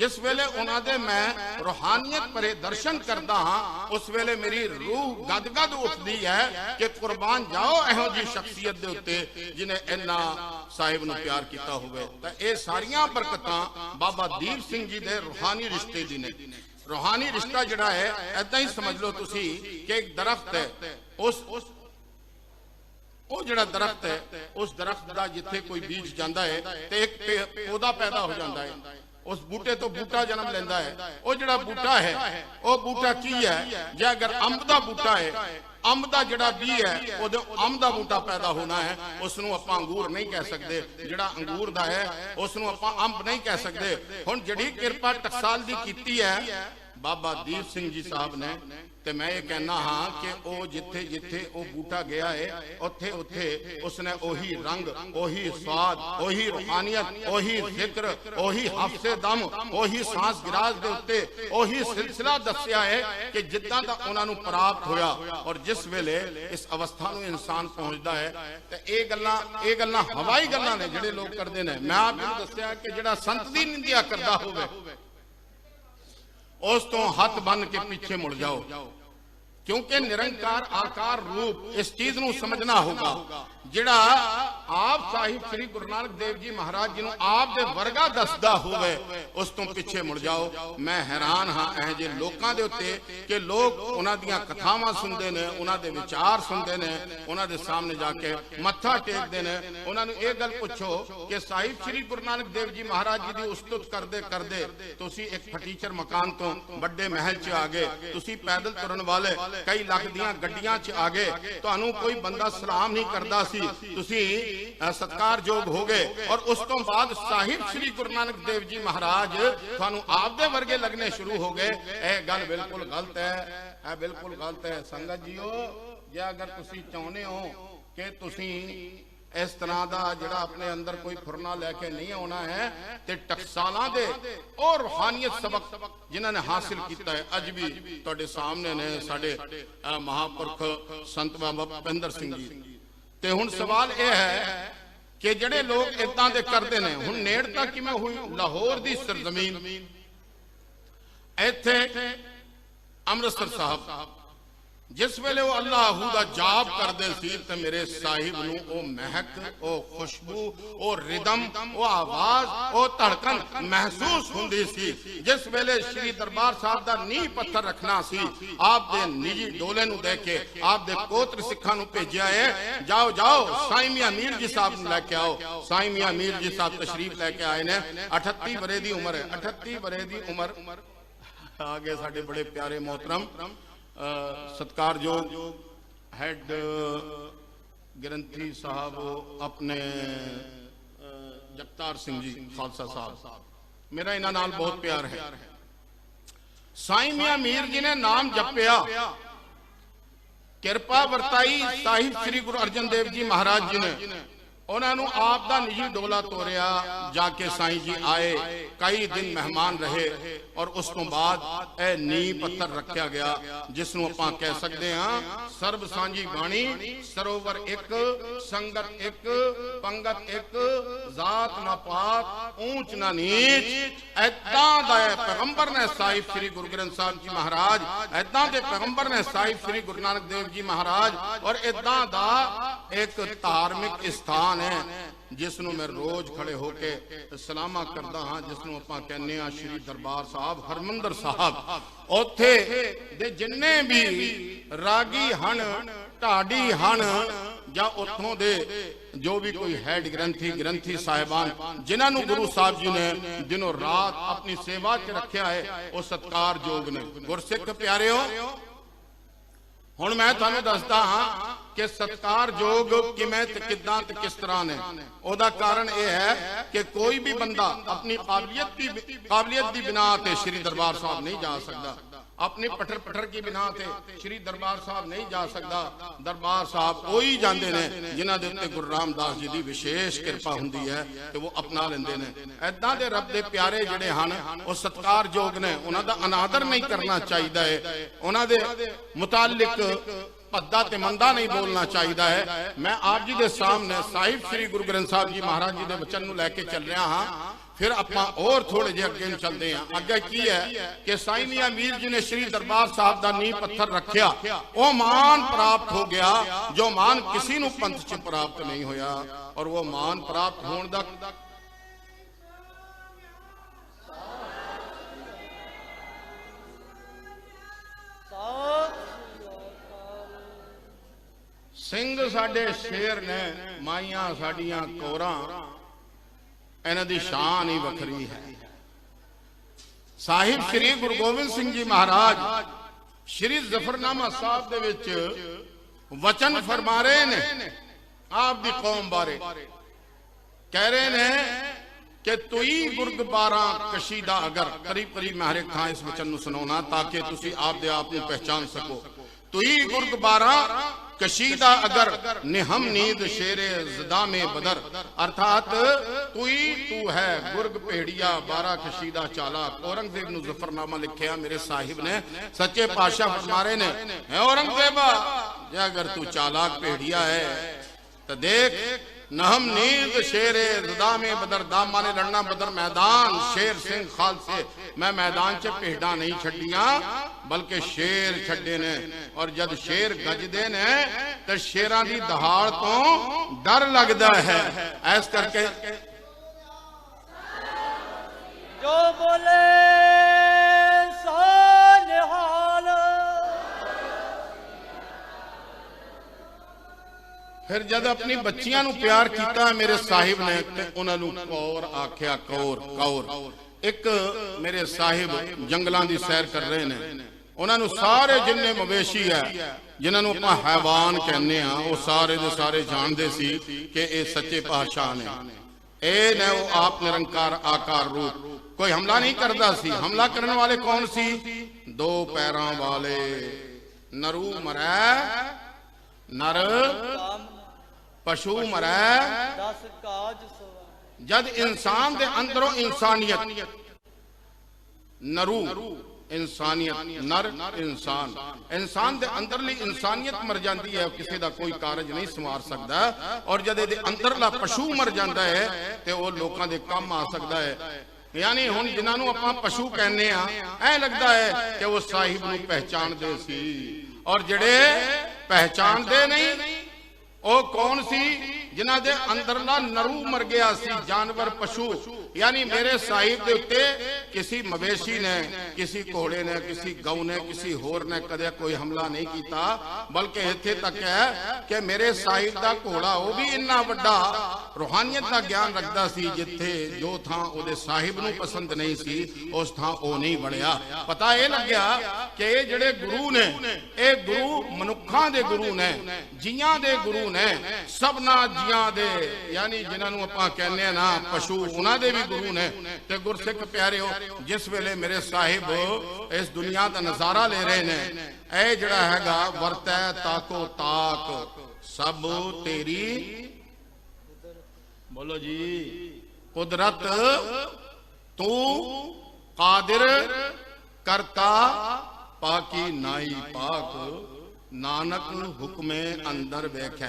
जिस वेले उन्हां दे मैं रूहानियत भरे दर्शन करदा हां, उस वेले मेरी रूह गदगद उठदी है कि कुर्बान जाओ एहो जी शख्सियत दे उत्ते जिन्हें इन्ना साहिब नूं प्यार कीता होवे। तां इह सारियां बरकतां बाबा दीप सिंह जी दे रूहानी रिश्ते दी ने। रूहानी रिश्ता जिहड़ा है ऐदां ही समझ लो तुसी कि एक दरख्त है, उस ਉਹ ਜਿਹੜਾ ਦਰਖਤ ਹੈ, ਉਸ ਦਰਖਤ ਦਾ ਜਿੱਥੇ ਕੋਈ ਬੀਜ ਜਾਂਦਾ ਹੈ ਤੇ ਇੱਕ ਪੌਦਾ ਪੈਦਾ ਹੋ ਜਾਂਦਾ ਹੈ। ਉਸ ਬੂਟੇ ਤੋਂ ਬੂਟਾ ਜਨਮ ਲੈਂਦਾ ਹੈ। ਉਹ ਜਿਹੜਾ ਬੂਟਾ ਹੈ, ਉਹ ਬੂਟਾ ਕੀ ਹੈ? ਜੇ ਅਗਰ ਅੰਬ ਦਾ ਬੂਟਾ ਹੈ, ਅੰਬ ਦਾ ਜਿਹੜਾ ਬੀ ਹੈ, ਉਹਦੇ ਅੰਬ ਦਾ ਬੂਟਾ ਪੈਦਾ ਹੋਣਾ ਹੈ। ਉਸ ਨੂੰ ਆਪਾਂ ਅੰਗੂਰ ਨਹੀਂ ਕਹਿ ਸਕਦੇ। ਜਿਹੜਾ ਅੰਗੂਰ ਦਾ ਹੈ, ਉਸ ਨੂੰ ਆਪਾਂ ਅੰਬ ਨਹੀਂ ਕਹਿ ਸਕਦੇ। ਹੁਣ ਜਿਹੜੀ ਕਿਰਪਾ ਟਕਸਾਲ ਦੀ ਕੀਤੀ ਹੈ बाबा दीप सिंह जी साहब ने, ते मैं ये कहना हाँ कि वो जिथे जिथे वो बूटा गया है, उथे उथे उसने ओही रंग, ओही स्वाद, ओही रूहानियत, ओही जिक्र, ओही हफ्से दम, ओही सांस गिराज दे उत्ते ओही सिलसिला दस्या है कि जिद्दां दा उन्हां नूं प्राप्त होया। और जिस वेले इस अवस्था नूं इंसान पहुंचदा है ते ये गल्लां हवाई गल्लां ने जिहड़े लोग करदे ने। मैं आप नूं दस्सिया कि जिहड़ा संत दी निंदिया करदा होवे उस तो हाथ बन के पीछे मुड़ जाओ, क्योंकि निरंकार आकार रूप इस चीज नूं समझना होगा। जिहड़ा आप साहिब श्री गुरु नानक देव जी महाराज जी नूं आप दे वर्गा दसदा होवे, उस तो पीछे मुड़ जाओ। मैं हैरान हाँ एह जे लोकां दे उत्ते कि लोग उन्हां दियां कथावां सुनदे ने, उन्हां दे विचार सुनदे ने, उन्हां दे सामने जाके मत्था टेकदे ने। उन्हां नूं इह गल पुछो कि साहिब श्री गुरु नानक देव जी महाराज जी दी उस्तुत करदे करदे तुसीं एक फटीचर मकान तो बड़े महल च आ गए, तुसीं पैदल तुरन वाले कई लाख दियां गड्डियां च आ गए, तुहानूं कोई बंदा सलाम नहीं करदा सी, तुसी सत्कारयोग हो गए। और उस तो बाद साहिब श्री गुरु नानक देव जी महाराज तुहानूं आप दे वर्गे लगने शुरू हो गए। यह गल बिल्कुल गलत है, बिल्कुल गलत है। संगत जीओ, जे अगर तुसी चाहुंदे हो कि तुसी इस तरह का जिहड़ा अपने अंदर कोई फुरना लैके नहीं आना है, ते टकसालां दे और रूहानियत सबक जिन्हां ने हासिल किया है अज भी तुहाडे सामने ने साडे महापुरख संत बाबा भुपेंद्र सिंह जी। ते हुण सवाल यह है कि जिहड़े लोग इदां दे करदे ने, हुण नेड़ता किवें हुई लाहौर दी सरजमीन, इत्थे अमृतसर साहब जिस वेले वो अल्लाहू दा जाप करदे सी ते मेरे साहिब नूं ओ महक, ओ खुशबू, ओ रिदम, ओ आवाज, ओ धड़कन महसूस हुंदी सी। जिस वेले श्री दरबार साहब दा नींह पत्थर रखना सी, आप दे निजी डोले नूं दे के आप दे कोत्र सिखां नूं भेजिया है, जाओ जाओ साईं मियां मीर जी साहब नूं लैके आओ। साईं मियां मीर जी साहब तशरीफ लैके आए ने, 38 वरे दी उम्र है, 38 वरे दी उम्र। आगे साडे बड़े प्यारे मोहतरम सत्कारयोग हेड ग्रंथी साहब अपने जगतार सिंह जी खालसा साहब, मेरा इन्हां नाल बहुत प्यार है। साईं मियां मीर जी ने नाम जपया, किरपा वरताई साहिब श्री गुरु अर्जन देव जी महाराज जी ने, उन्होंने आप दा निजी डोला तोरिया, जाके साईं जी आए, कई दिन मेहमान रहे और उस तो बाद यह नींह पत्थर रखा गया जिसनों आपां कह सकते हाँ सर्ब सांझी बाणी सरोवर एक संगत एक पंगत एक जात ना पात ऊंच ना नीच ऐदा दा पैगंबर ने साहिब श्री गुरु ग्रंथ साहिब जी महाराज ऐदा दे पैगंबर ने साहिब श्री गुरु नानक देव जी महाराज और ऐदा दा एक धार्मिक स्थान है जिसनों मैं रोज खड़े होके सलामा करता हाँ जिसनों आपां कहने आ श्री दरबार साहब हरमंदर साहब उत्थे दे जिन्ने भी रागी हन ढाडी हन या उतों दे जो भी कोई हैड ग्रंथी साहिबान जिन्होंने गुरु साहब जी ने दिनों रात अपनी सेवा च रखा है वो सत्कार योग ने गुरसिख प्यारे हो हुण मैं तुहानूं दसदा हाँ कि सत्कार योग किवें ते किदां ते किस तरह ने ओदा कारण यह है कि कोई भी बंदा अपनी काबलियत की बिना ते श्री दरबार साहब नहीं जा सकता अपनी पठर की बिना ते श्री दरबार साहब नहीं जा सकता दरबार साहब वही जाते ने जिन्हां दे उत्ते गुरु रामदास जी की विशेष कृपा हुंदी है ते वो अपना लेंदे ने ऐदां दे रब दे प्यारे जिहड़े हन वो सत्कार योग ने उन्हां दा अनादर नहीं करना चाहिए है उन्हां दे मुतालिक भद्दा ते मंदा नहीं बोलना चाहिए है मैं आप जी के सामने साहिब श्री गुरु ग्रंथ साहिब जी महाराज जी के वचन नूं लैके चल रहा हाँ फिर आपां और थोड़े जे अगे चलते हैं अगे की है कि साईं मियां मीर जी ने श्री दरबार साहब का नींह पत्थर रखा वो मान प्राप्त हो गया जो मान किसी नूं पंथ च प्राप्त नहीं होया और वो मान प्राप्त होने दा सिंह साडे शेर ने माइयां साडियां कोरां इन्हां दी शान ही वखरी है साहिब श्री गुरु गोबिंद सिंह जी महाराज श्री जफरनामा साहब दे विच वचन फरमा रहे ने आप दी कौम बारे कह रहे ने कि तुई गुरग 12 कशीदा अगर करीब करीब मैं हर एक थां इस वचन नूं सुनाउणा ताकि तुसी आप दे आप नूं पहचान सको तुई गुरग 12 कशीदा अगर निहम नींद शेरे ज़दा में बदर अर्थात तू है गुरग भेड़िया 12 कशीदा चालाक औरंगजेब ने जफरनामा लिखा मेरे साहिब ने सच्चे पातशाह फरमा रहे ने औरंगजेबा अगर तू चालाक भेड़िया है तो देख नहम नींद शेरे ज़दा में बदर दाम माने लड़ना बदर मैदान शेर सिंह खाल से मैं मैदान च भेड़ा नहीं छड़िया बल्कि शेर छड़े ने और जब शेर गजदे ने तो शेरां दी दहाड़ तो डर लगता है ऐस करके जो बोले फिर जब अपनी बच्चियां नूं प्यार किया मेरे साहिब ने ते उन्होंने कौर आख्या कौर कौर एक मेरे साहिब जंगलों की सैर कर रहे हैं उन्होंने सारे जिन्ने मवेशी है जिन्होंने अपना हैवान कहने वो सारे दे सारे जानते सी कि ये सच्चे पातशाह ने ए ने वो आप निरंकार आकार रूप कोई हमला नहीं करता सी हमला करने वाले कौन सी 2 पैरों वाले नरू मरै नर पशु मरै 10 काज जद इंसान दे अंदरों इंसानियत नरू इंसानियत नर इंसान इंसान दे अंदरली इंसानियत मर जाती है किसी का कोई कारज नहीं संवार सकता और जद ये अंदरला पशु मर जाता है तो वह लोगों के काम आ सकता है यानी हुण जिन्होंने आपां पशु कहने ऐ लगता है कि वो साहिब नूं पहचानदे सी और जिहड़े पहचानदे नहीं वो कौन सी जिन्हां दे अंदरला नरू मर गया सी जानवर पशु यानी मेरे साहिब के उत्ते किसी मवेशी ने किसी घोड़े ने किसी गऊ ने किसी होर ने कदे कोई हमला नहीं किया बल्कि इत्थे तक है कि मेरे साहिब का घोड़ा वो भी इन्ना वड्डा रूहानियत का ज्ञान रखता सी जिथे जो थां उहदे साहिब नूं पसंद नहीं सी उस थां वो नहीं बढ़िया पता यह लग्या कि ये जिहड़े गुरु ने ये गुरु मनुखां दे गुरु ने जियां दे गुरु ने सबना जियां दे यानी जिन्होंने आपां कहने ना पशु उन्हां दे भी गुरु ने ते गुरसिख प्यारे हो जिस वेले मेरे साहिब इस दुनिया का नजारा ले रहे ने ए जिहड़ा हैगा वरतै ताको ताक सब तेरी बोलो जी कुदरत तू कादिर करता पाकी नाई पाक नानक हुक्मे अंदर वेखै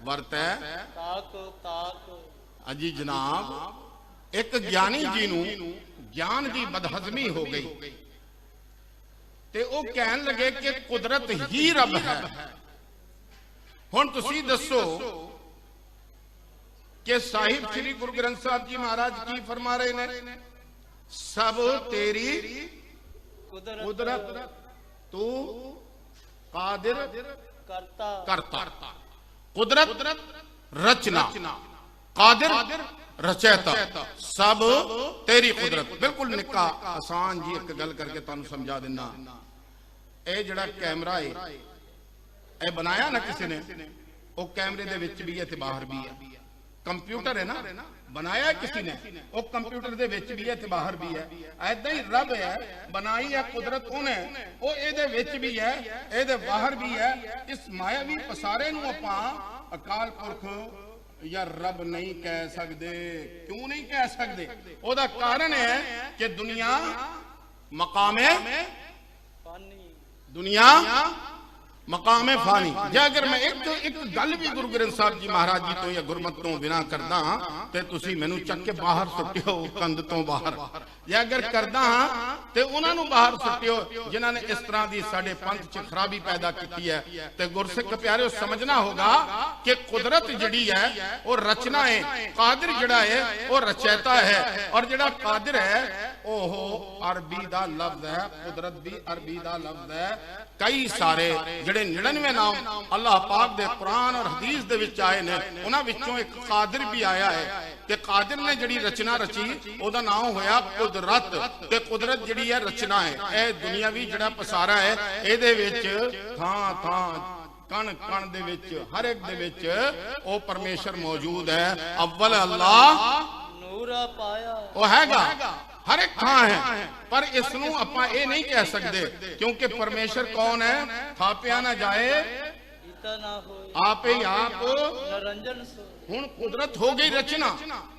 वरतै ताक ताक। अजी जनाब, एक ज्ञानी जी नू ज्ञान की बदहजमी हो गई ते वो कहन लगे कि कुदरत ही रब है। हुण तुसी दसो कि साहिब श्री गुरु ग्रंथ साहब जी महाराज की फरमा रहे ने, सब तेरी कुदरत, तू कादिर करता करता। कुदरत रचना, कादिर रचयता, सब तेरी कुदरत। बिल्कुल निक्का आसान जी एक गल करके तुहानू समझा देना। ये जड़ा कैमरा है ये बनाया ना किसी ने, वो कैमरे दे विच भी है ते बाहर भी है। कंप्यूटर है ना, बनाया किसी ने, वो कंप्यूटर दे विच भी है ते बाहर भी है। ऐदा ही रब है, बनाई है कुदरत उन्हें, वो इहदे विच भी है, इहदे बाहर भी है। इस मायावी पसारे नूं आपां अकाल पुरख या रब नहीं कह सकते। क्यों नहीं कह सकते? ओदा कारण है कि दुनिया मकामे पानी, दुनिया मकामे फानी। जे अगर मैं एक गल भी गुरु ग्रंथ साहब जी महाराज जी तो या गुरमत तो बिना करदा ते तुसी मैनू चक के बाहर सुट्टियो कंध तो बाहर। जे अगर करदा ते उन्हां नू बाहर सुट्टियो जिन्हां ने इस तरह दी साडे पंथ च खराबी पैदा की है। ते गुरसिख प्यारे समझना होगा कि कुदरत जिहड़ी है वो रचना है, कादिर जिहड़ा है वो रचयिता है। और जिहड़ा कादिर है ओहो अरबी दा लफ्ज है, कुदरत भी अरबी दा लफ्ज है। कई सारे जिहड़े 99 नाम अल्लाह पाक दे कुरान और हदीस दे विच आए ने, उन्हां विचों एक कादिर भी आया है। ते कादिर ने जिहड़ी रचना रची ओदा नाम होया कुदरत। ते कुदरत जिहड़ी है रचना है। ए दुनियावी जिहड़ा पसारा है इहदे विच थां थां कण कण दे विच हर एक दे विच ओ परमेश्वर मौजूद है। अव्वल अल्लाह नूरा पाया वो हैगा, हर एक थां है। पर इसनू आपां ये नहीं कह सकते क्योंकि परमेश्वर कौन है? थापिया ना जाए इतना हो आप ही आप। निरंजन सो हुण कुदरत हो गई रचना।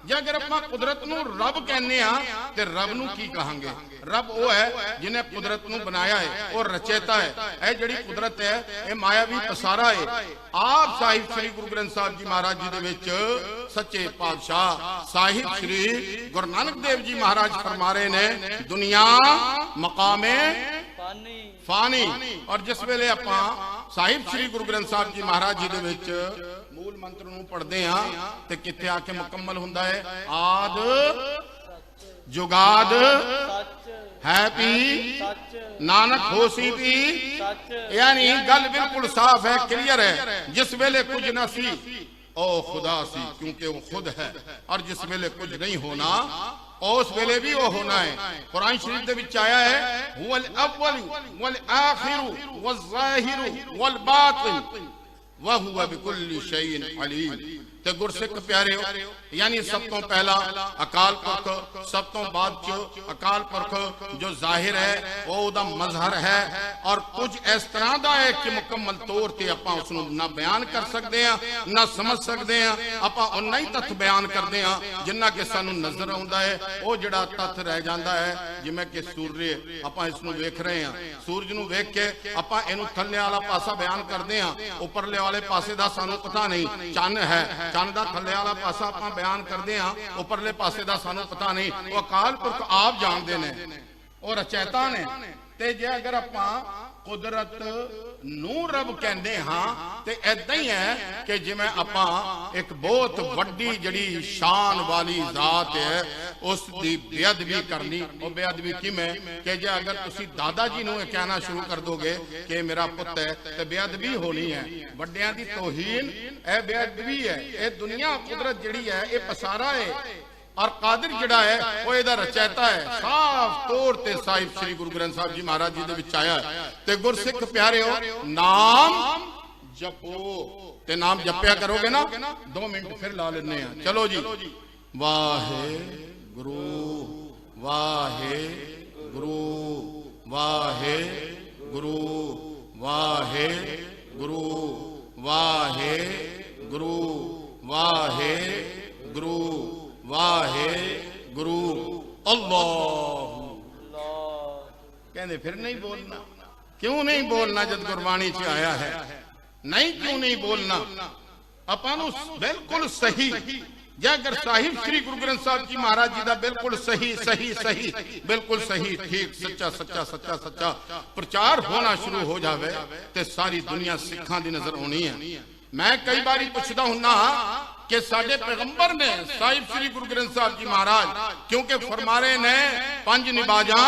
जे अगर आपां कुदरत नू रब कहने आ ते रब नू की कहांगे? रब वो है जिन्हें कुदरत नू बनाया है, वो रचयिता है। ये जिहड़ी कुदरत है ये मायावी पसारा है। आप साहिब श्री गुरु ग्रंथ साहब जी महाराज जी दे विच सच्चे पातशाह साहिब श्री गुरु नानक देव जी महाराज फरमा रहे ने, दुनिया मकामे पानी फानी। और जिस वेले आपां साहिब श्री गुरु ग्रंथ साहब जी महाराज जी दे विच मूल मंत्र नूं पढ़दे हां ते कित्थे आके मुकम्मल हुंदा है? आद जुगाद सच है पी सच नानक होसी पी। सच यानी गल बिल्कुल साफ है, क्लियर है। जिस वेले कुछ ना सी ओ खुदा सी, क्योंकि वो खुद है। और जिस वेले कुछ नहीं होना उस वेले भी वो होना है। कुरान शरीफ दे विच आया है, हुवल अव्वल वल आखिर वल ज़ाहिर वल बातिन व हुवा बिकुल्लि शैइन अलीम। ते गुरसिख प्यारे हो, यानी सब तो पहला अकाल पुरख, सब तो बाद च अकाल पुरख जो जाहिर है वो उदा मजहर है। और कुछ इस तरह का है कि मुकम्मल तौर पर आपां उसनूं ना बयान कर सकते हैं ना समझ सकते हैं। आपां उन्ना ही तत्थ बयान करते हैं जिन्ना कि सानूं नजर आउंदा है। वो जिहड़ा तत्थ रह जाता है, जिवें कि सूर्य आपां इसनूं वेख रहे हैं, सूरज नूं वेख के आपां इहनूं थल्ले वाला पासा बयान करते हैं, उपरले वाले पासे दा सानूं पता नहीं। चन्न है, चन्न दा थल्ले वाला पासा आपां बयान करते हैं, उपरले पासे दा सानूं पता नहीं। वो अकाल पुरख आप जानते ने, वो रचयिता ने। ते जे अगर आपां कुदरत नू रब कहते हाँ ते ऐदा ही है कि जिवें आपां एक बहुत वड्डी जिहड़ी शान वाली जात है उसकी बेअदबी करनी। वो बेअदबी किवें कि जे अगर तुसी दादा जी नूं कहना शुरू कर दोगे कि मेरा पुत है तो बेअदबी होनी है, वड्डियां दी तौहीन, ए बेअदबी है। ये दुनिया कुदरत जिहड़ी है ये पसारा है और कादिर जिहड़ा है वो इहदा रचयिता है। साफ तौर ते साहिब श्री गुरु ग्रंथ साहब जी महाराज जी दे विच आया ते गुरसिख प्यारे हो नाम जपो ते नाम जपया करोगे ना 2 मिनट फिर ला लेने हैं। चलो जी, वाहे गुरु वाहे गुरु वाहे गुरु वाहे गुरु वाहे गुरु वाहे गुरु वाहे गुरु। अल्लाह। अल्लाह कहते फिर नहीं बोलना। क्यों नहीं बोलना जब गुरबाणी च आया है? नहीं, क्यों नहीं बोलना? ਆਪਾਂ ਨੂੰ बिल्कुल सही जे अगर साहिब श्री गुरु ग्रंथ साहब जी महाराज जी का बिल्कुल सही सही सही बिल्कुल सही ठीक सच्चा सच्चा सच्चा सच्चा प्रचार होना शुरू हो जाए तो सारी दुनिया सिखां दी नजर आनी है। मैं कई बार पूछता हुन्ना कि साडे पैगंबर ने साहिब श्री गुरु ग्रंथ साहब जी महाराज क्योंकि फरमारे ने पंज निबाजा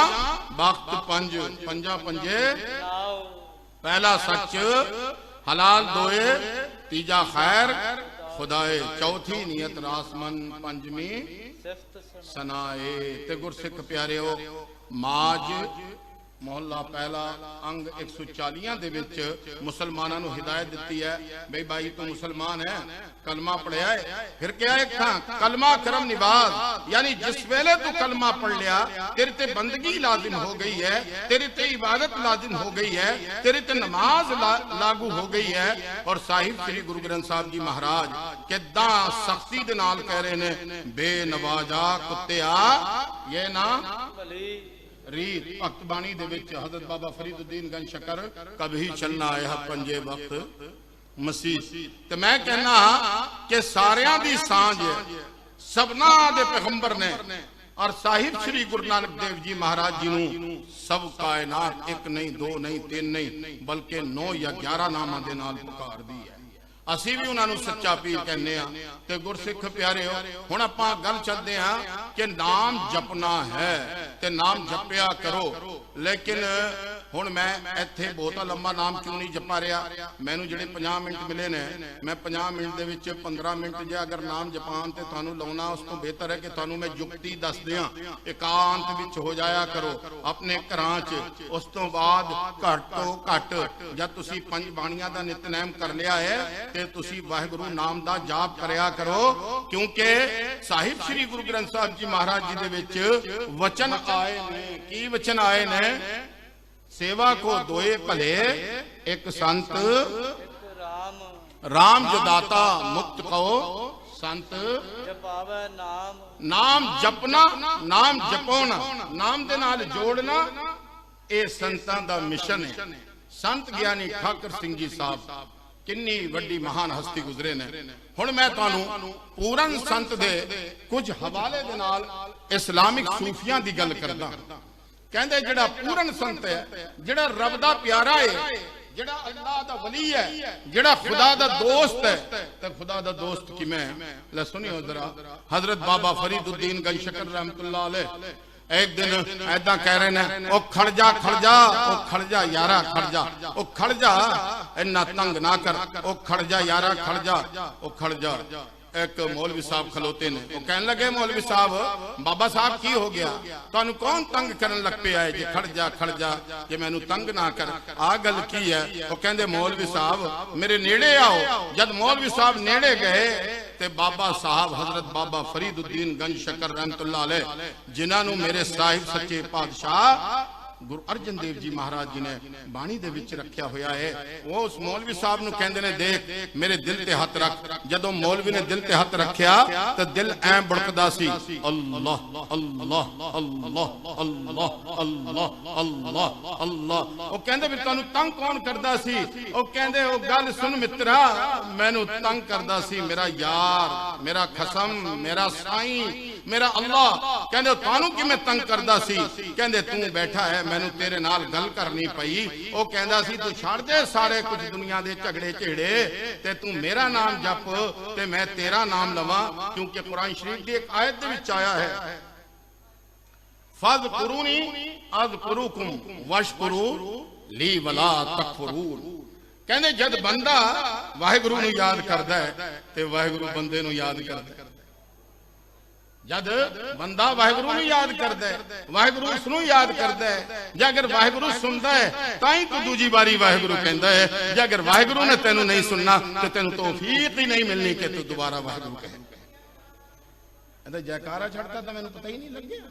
वक्त पंज पंजा पंजे नाओ पहला सच हलाल दोए तीजा खैर खुदाए चौथी नियत रासमन पंजवी सिफ्त सुना सनाए। ते गुरसिख प्यारिओ माज मोहल्ला पहला अंग 140 दे विच मुसलमानां नूं हिदायत दित्ती है बई भाई तू मुसलमान है कलमा पढ़िया है फिर क्या है कलमा करम निवाज यानी जिस वेले तू कलमा पढ़ लिया तेरे ते बंदगी लाजिम हो गई है, तेरे ते इबादत लाजिम हो गई है, तेरे ते नमाज लागू हो गई है। और साहिब श्री गुरु ग्रंथ साहब जी महाराज किदा सख्ती दे नाल कह रहे ने बेनवाजा कुत्तिया ये ना भली रीत भगत बाणी दे विच हजरत बाबा फरीदुद्दीन गंज शकर कभी चलना आया पंजे वक्त मसीह। ते मैं कहना कि सारियां दी सांझ सबना दे पैगंबर ने और साहिब श्री गुरु नानक देव जी महाराज जी नूं सब कायनात एक नहीं दो नहीं तीन नहीं बल्कि 9 या 11 नामां दे नाल पुकार दी है। ਅਸੀਂ ਵੀ ਉਹਨਾਂ ਨੂੰ ਸੱਚਾ ਪੀਰ ਕਹਿੰਦੇ ਆ ਤੇ ਗੁਰਸਿੱਖ ਪਿਆਰਿਓ ਹੁਣ ਆਪਾਂ ਗੱਲ ਚੱਲਦੇ ਆ ਕਿ ਨਾਮ ਜਪਣਾ ਹੈ ਤੇ ਨਾਮ ਜਪਿਆ ਕਰੋ। ਲੇਕਿਨ ਹੁਣ ਮੈਂ ਇੱਥੇ ਬਹੁਤਾ ਲੰਬਾ ਨਾਮ ਕਿਉਂ ਨਹੀਂ ਜਪਾ ਰਿਹਾ। ਮੈਨੂੰ ਜਿਹੜੇ 50 ਮਿੰਟ ਮਿਲੇ ਨੇ ਮੈਂ 50 ਮਿੰਟ ਦੇ ਵਿੱਚ 15 ਮਿੰਟ ਜੇ ਅਗਰ ਨਾਮ ਜਪਾਨ ਤੇ ਤੁਹਾਨੂੰ ਲਾਉਣਾ ਉਸ ਤੋਂ ਬਿਹਤਰ ਹੈ ਕਿ ਤੁਹਾਨੂੰ ਮੈਂ ਯੁਕਤੀ ਦੱਸ ਦਿਆਂ। ਇਕਾਂਤ ਵਿੱਚ ਹੋ ਜਾਇਆ ਕਰੋ ਆਪਣੇ ਘਰਾਂ 'ਚ। ਉਸ ਤੋਂ ਬਾਅਦ ਘੱਟ ਤੋਂ ਘੱਟ ਜਦ ਤੁਸੀਂ ਪੰਜ ਬਾਣੀਆਂ ਦਾ ਨਿਤਨੇਮ ਕਰ ਲਿਆ ਹੈ ਤੇ ਤੁਸੀਂ ਵਾਹਿਗੁਰੂ ਨਾਮ ਦਾ ਜਾਪ ਕਰਿਆ ਕਰੋ ਕਿਉਂਕਿ ਸਾਹਿਬ ਸ੍ਰੀ ਗੁਰੂ ਗ੍ਰੰਥ ਸਾਹਿਬ ਜੀ ਮਹਾਰਾਜ ਜੀ ਦੇ ਵਿੱਚ ਵਚਨ ਆਏ ਨੇ। ਕੀ ਵਚਨ ਆਏ ਨੇ? सेवा को दोए भले एक संत राम राम जो दाता मुक्त कहो संत जपावे नाम नाम जपना नाम जपाना नाम दे नाल जोड़ना ये संतां दा मिशन है। संत ज्ञानी ठाकर सिंह जी साहब किन्नी वड्डी महान हस्ती गुजरे ने। हुण मैं तुहानू पूरन संत दे कुछ हवाले दे नाल इस्लामिक सूफियां दी गल करदा। कहते जिहड़ा पूरन संत है जिहड़ा रब दा प्यारा है जिहड़ा अल्लाह दा वली है जिहड़ा खुदा दा दोस्त है ते खुदा दा दोस्त किवें है? ले सुनियो जरा हजरत बाबा फरीदुद्दीन गंज शकर रहमतुल्लाह अलैह एक दिन ऐदा कह रहे ने ओ खड़ जा यारा खड़ जा ओ खड़ जा इन्ना तंग ना कर ओ खड़ जा यारा खड़ जा ओ खड़ जा। एक मौलवी साहब खलोते ने वो कहने लगे मौलवी साहब बाबा साहब की हो गया तुहानू कौन तंग करन लग पे आए जे खड़ जा जे मैनू तंग ना कर आ गल की है? वो कहंदे मौलवी साहब मेरे नेड़े आओ। जब मौलवी साहब नेड़े गए ते बाबा साहब हजरत बाबा फरीदुद्दीन गंज शकर रहमतुल्लाह अलैह जिन्हां नू मेरे साहिब सच्चे पातशाह गुरु अर्जन देव जी महाराज जी ने बाणी दे विच रखिया होया है। वो उस मौलवी साहब नू कहंदे ने देख मेरे दिल ते हथ रख। जदों मौलवी ने दिल ते हथ रखिया तो दिल ऐ बुड़कदा सी अल्लाह अल्लाह अल्लाह अल्लाह अल्लाह अल्लाह अल्लाह। वो कहंदे फिर तुहानू तंग कौन करदा सी? वो कहंदे ओ गल सुन मित्रा मैनू तंग करदा सी मेरा यार मेरा खसम मेरा साईं मेरा अल्लाह। कहंदे तुहानू किवें तंग करदा सी? कहंदे तू बैठा है मैनू तेरे नाल गल करनी पई। वो कहंदा सी तू छड़ दे सारे कुछ दुनिया दे झगड़े झेड़े ते तू मेरा नाम जप ते मैं तेरा नाम लवां क्योंकि कुरान शरीफ दी एक आयत दे विच आया है फज़कुरूनी अज़कुरुकुम वशकुरू ली वला तकफुरून। कहंदे जद बंदा वाहिगुरू नू याद करदा है ते वाहिगुरू बंदे नू याद करदा है। जद बंदा वाहिगुरू नू याद करदा है वाहिगुरू उसनू याद करदा है। जे अगर वाहिगुरू सुनदा है ताई तो दूजी बारी वाहिगुरू कहंदा है। जे अगर वाहिगुरू ने तेनू नहीं सुनना तो तेनू तौफीक ही नहीं मिलनी कि तू दोबारा वाहिगुरू कहे। कहंदा जयकारा छड़ता तो मैनू पता ही नहीं लग गया।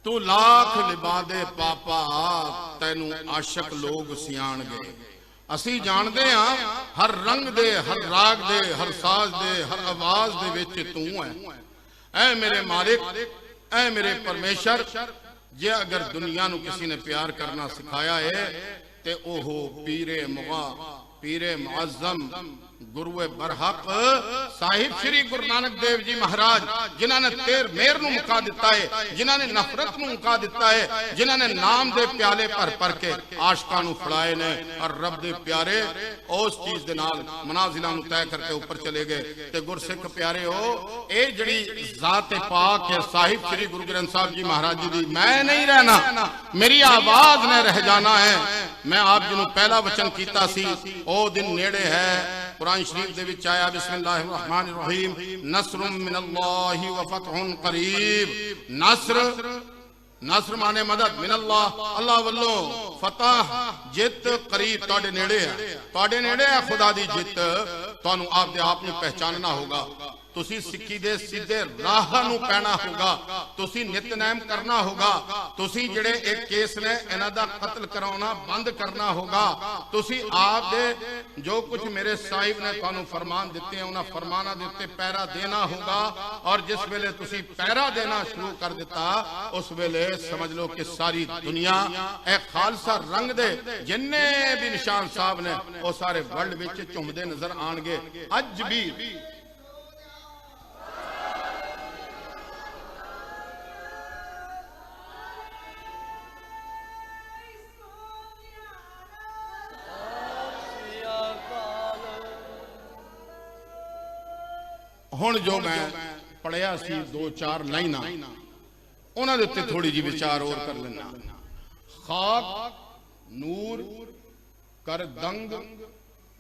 तू लाख लिबादे पापा तैनू आशक लोग सियाण गए। असी जानते हाँ हर रंग दे, हर राग दे, हर साज दे, हर आवाज दे विच तू है। ऐ मेरे मालिक, ऐ मेरे परमेश्वर, जे अगर दुनिया नू किसी ने प्यार करना सिखाया है ते ओहो पीरे मुगा, पीरे मुअज्जम, गुरुए बरहक साहिब श्री गुरु नानक देव जी महाराज, जिन्होंने तेर मेर नू मुका दिता है, जिन्होंने नफरत नू मुका दिता है, जिन्होंने नाम दे प्याले भर भर के आशकां नू फड़ाए ने और रब दे प्यारे उस चीज दे नाल मनाजिलां नू तय करके ऊपर चले गए। ते गुरसिख प्यारे हो, ये जड़ी जात पाक है साहिब श्री गुरु ग्रंथ साहब जी महाराज जी दी, मैं नहीं रहना, मेरी आवाज ने रह जाना है। मैं आप जी नू पहला वचन कीता सी, ओ दिन नेड़े है। कुरान शरीफ दे विच आया बिस्मिल्लाहिर्रहमानिर्रहीम, नस्रुम मिनल्लाहि व फतहुन करीब। नस्र माने मदद, मिनल्लाह अल्लाह वल्लों, फतह जित करीब तुहाडे नेड़े है, तुहाडे नेड़े है खुदा दी जित। तुहानू आप दे आप नू पहचानना होगा, तुसी सिक्की दे सीधे राह नू पैना होगा, तुसी नितनेम करना होगा, तुसी जिहड़े एक केस ने इन्हां दा कत्ल कराउणा बंद करना होगा, तुसी आप दे जो कुछ मेरे साहिब ने तुहानू फरमान दिते हैं उन्हां फरमानां दे उत्ते पैरा देना होगा। और जिस वेले तुसी पैरा देना शुरू कर दिता उस वेले समझ लो कि सारी दुनिया ए खालसा रंग दे जिन्ने भी निशान साहब ने वो सारे वर्ल्ड विच झुमदे नजर आणगे। अज भी हुण जो मैं पढ़िया सी दो चार लाइनां उन्हां दे उत्ते थोड़ी जी विचार और कर लेना। खाक नूर कर दंग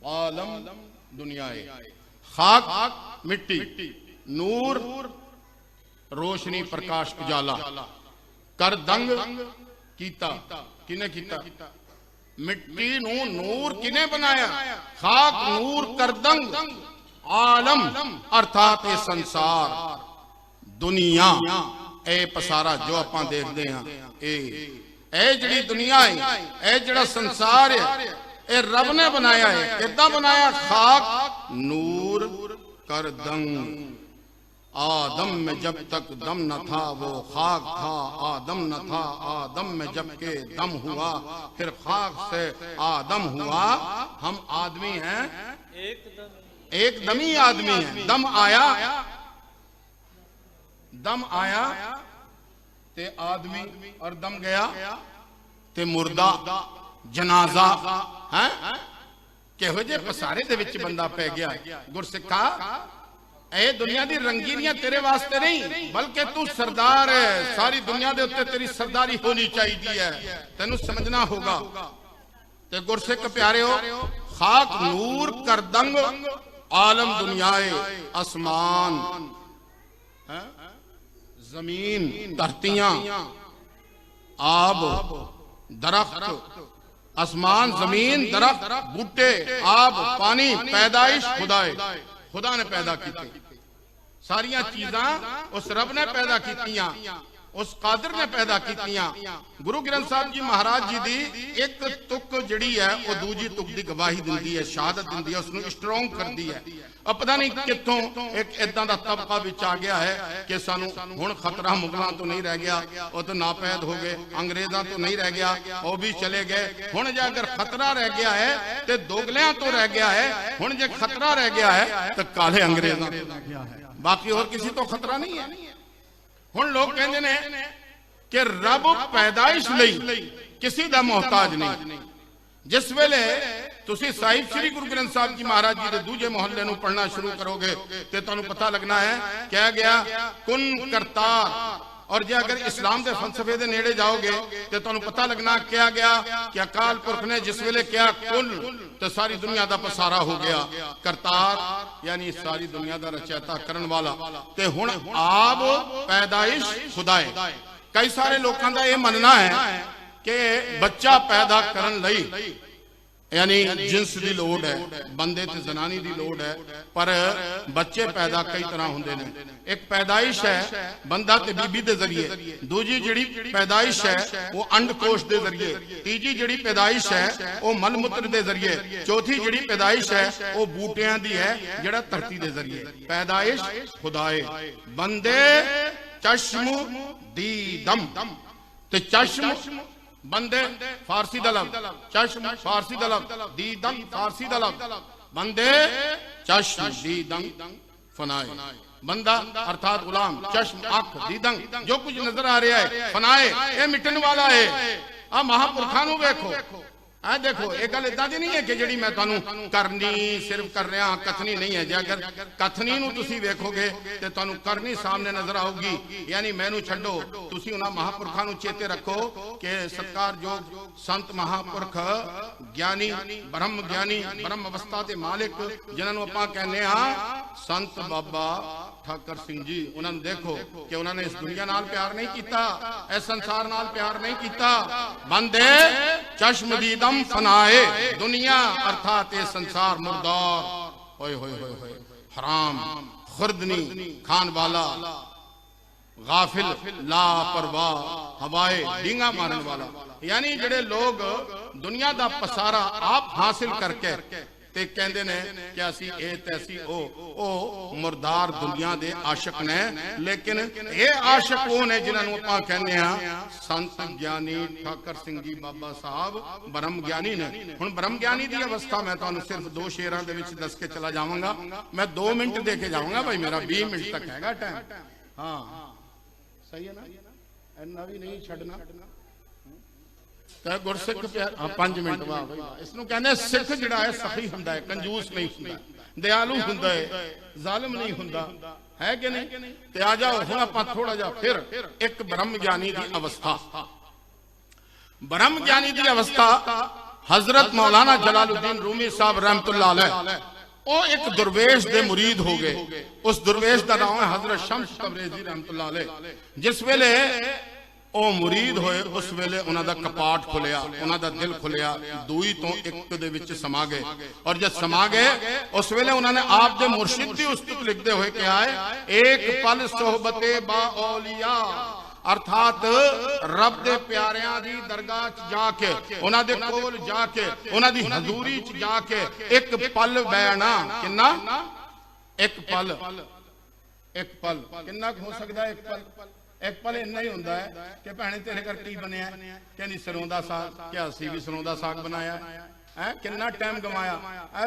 आलम दुनियाए। खाक मिट्टी, नूर रोशनी प्रकाश उजाला, कर दंग कीता, किने कीता? मिट्टी नू नूर किने बनाया? खाक नूर कर दंग आलम अर्थात ये संसार दुनिया ए पसारा जो आपां देखदे हां ए जिहड़ी दुनिया है ए जिहड़ा संसार है ए रब ने बनाया है। किदां बनाया? खाक नूर कर दंग। आदम में जब तक दम न था वो खाक था, आदम न था आदम में जब के दम हुआ, फिर खाक से आदम हुआ। हम आदमी हैं, एक दमी आदमी है। दम आया ते आदमी और दम गया ते मुर्दा जनाजा है। किहो जे पसारे दे विच बंदा पै गया। गुरसिखा ए दुनिया दी रंगीनियां तेरे वास्ते नहीं बल्कि तू सरदार है। सारी दुनिया दे उत्ते तेरी सरदारी होनी चाहिए है, तेनू समझना होगा। ते गुरसिख प्यारे हो, खाक नूर कर दंग आलम दुनियाए। आसमान जमीन धरतियां आब दरख्त, आसमान जमीन दरख्त बूटे आब पानी पैदाइश खुदाए। खुदा ने पैदा की सारिया चीजा उस रब ने पैदा कीतियां, उस कादिर ने पैदा कीतियां। गुरु ग्रंथ साहब जी महाराज जी दी एक तुक जिहड़ी है वो दूजी तुक दी गवाही दिंदी है, शहादत दिंदी है, उसनू स्ट्रोंग करदी है। अब पता नहीं कितों एक इदां दा तबका विच आ गया है कि सानू हुण खतरा मुगलों तो नहीं रह गया, वो तो नापैद हो गए, अंग्रेजों तो नहीं रह गया, वो भी चले गए। हुण जे अगर खतरा रह गया है तो दोगलियां तो रह गया है, हुण जे खतरा रह गया है तो काले अंग्रेजों तो रह गया है, बाकी और किसी तो खतरा नहीं है। हुण लोग कहते ने कि रब पैदाइश लई किसी दा मोहताज नहीं। जिस वेले तुसी साहिब श्री गुरु ग्रंथ साहब जी महाराज जी के दूजे मोहल्ले नू पढ़ना शुरू करोगे तो तुहानू पता लगना है क्या गया कुन करतार। और जे अगर इस्लाम के फलसफे के नेड़े जाओगे तो तुहानू पता लगना क्या गया कि अकाल पुरख ने जिस वेले क्या कुल तो सारी दुनिया का पसारा हो गया। करतार यानी सारी दुनिया का रचयिता करन वाला। ते हुण आब पैदाइश खुदाए। कई सारे लोगों का यह मनना है कि बच्चा पैदा करन लई यानी जिन्स की लोड़ है, बंदे ते जनानी की लोड़ है, पर बच्चे पैदा कई तरह होंगे ने। एक पैदाइश है बंदा ते बीबी के जरिए, दूजी जिहड़ी पैदाइश है वो अंडकोश के जरिए, तीजी जिहड़ी पैदाइश है वो मलमूत्र के जरिए, चौथी जिहड़ी पैदाइश है वो बूटियां दी है जिहड़ा धरती के जरिए। पैदाइश खुदाए, बंदे चश्म दी दम, ते चश्म बंदे फारसी दा लफ्ज़, चश्म फारसी दा लफ्ज़, दीदम फारसी दा लफ्ज़, बंदे चश्म दीदम फनाए, बंदा अर्थात गुलाम, चश्म अख दीदम, जो कुछ नजर आ रहा है फनाए, ये मिटन वाला है। आ महापुरखा नूं वेखो, आ देखो, एक गल इदां दी नहीं है कि जिहड़ी मैं तुहानूं करनी सिर्फ कर रहा, कथनी नहीं है। जे अगर कथनी नूं तुसीं वेखोगे ते तुहानूं करनी सामने नजर आऊगी। यानी मैनूं छड्डो, तुसीं उन्हां महापुरखां नूं चेते रखो कि सत्कारयोग संत महापुरख ज्ञानी ब्रह्म ज्ञानी ब्रह्म अवस्था के मालिक जिन्हां नूं आपां कहने आ संत बाबा ठाकर सिंह जी, उन्होंने देखो कि उन्होंने इस दुनिया नाल प्यार नहीं किया, इस संसार नाल प्यार नहीं किया। बंदे चश्म दीदम फनाए, दुनिया अर्थात ये संसार मुर्दार, होए होए होए होए, हराम खुर्दनी खान वाला, गाफिल लापरवाह, हवाए डींगा मारन वाला। यानी जेडे लोग दुनिया का पसारा आप हासिल करके ते कहंदे ने कि असी ए ते असी ओ मुर्दार दुनिया दे आशिक ने। लेकिन ये आशिक वो ने जिन्हां नूं आपां कहंदे आ संत ज्ञानी ठाकर सिंह जी बाबा साहब ब्रह्म ज्ञानी ने। हुण ब्रह्म ज्ञानी दी अवस्था मैं तुहानूं सिर्फ दो शेरां दे विच दस के चला जावांगा। मैं 2 मिनट दे के जाऊंगा भाई, मेरा 20 मिनट तक हैगा टाइम। हाँ सही है ना, इन्ना भी नहीं छड्डना। गुरसिख प्यार 5 मिनट, वाह भाई वाह। इसनूं कहंदे सिख जिहड़ा है सखी हुंदा है, कंजूस नहीं हुंदा, दयालु हुंदा है, जालिम नहीं हुंदा, है कि नहीं। ते आ जाओ हुण आपां थोड़ा जिहा फिर एक ब्रह्म ज्ञानी दी अवस्था। ब्रह्म ज्ञानी दी अवस्था हजरत मौलाना जलालुद्दीन रूमी साहब रहमतुल्लाह अलैह, वो एक दुरवेश दे मुरीद हो गए। उस दुरवेश का नाम है हजरत शम्स तबरेज़ी रहमतुल्लाह अलैह। जिस वेले ओ मुरीद होए उस वेले उन्हां दा कपाट खुलिया, उन्हां दा दिल खुलिया, दूई तो एक दे विच समा गए। और जब समा गए उस वेले उन्होंने आप दे मुर्शिद दी उस्तत लिखते हुए क्या है, एक पल सोहबते बा औलिया, अर्थात रब दे प्यारियां दी दरगाह च जाके, उन्हां दे कोल जाके, उन्हां दी हजूरी च जाके एक पल बैठना। किन्ना? एक पल, एक पल किन्ना हो सकदा है? एक पल, एक पल इन्ना ही होंदा है कि भैणे तेरे घर की बनया, कहनी सरों दा साग, क्या असी भी सरों दा साग बनाया है, कितना टाइम गवाया,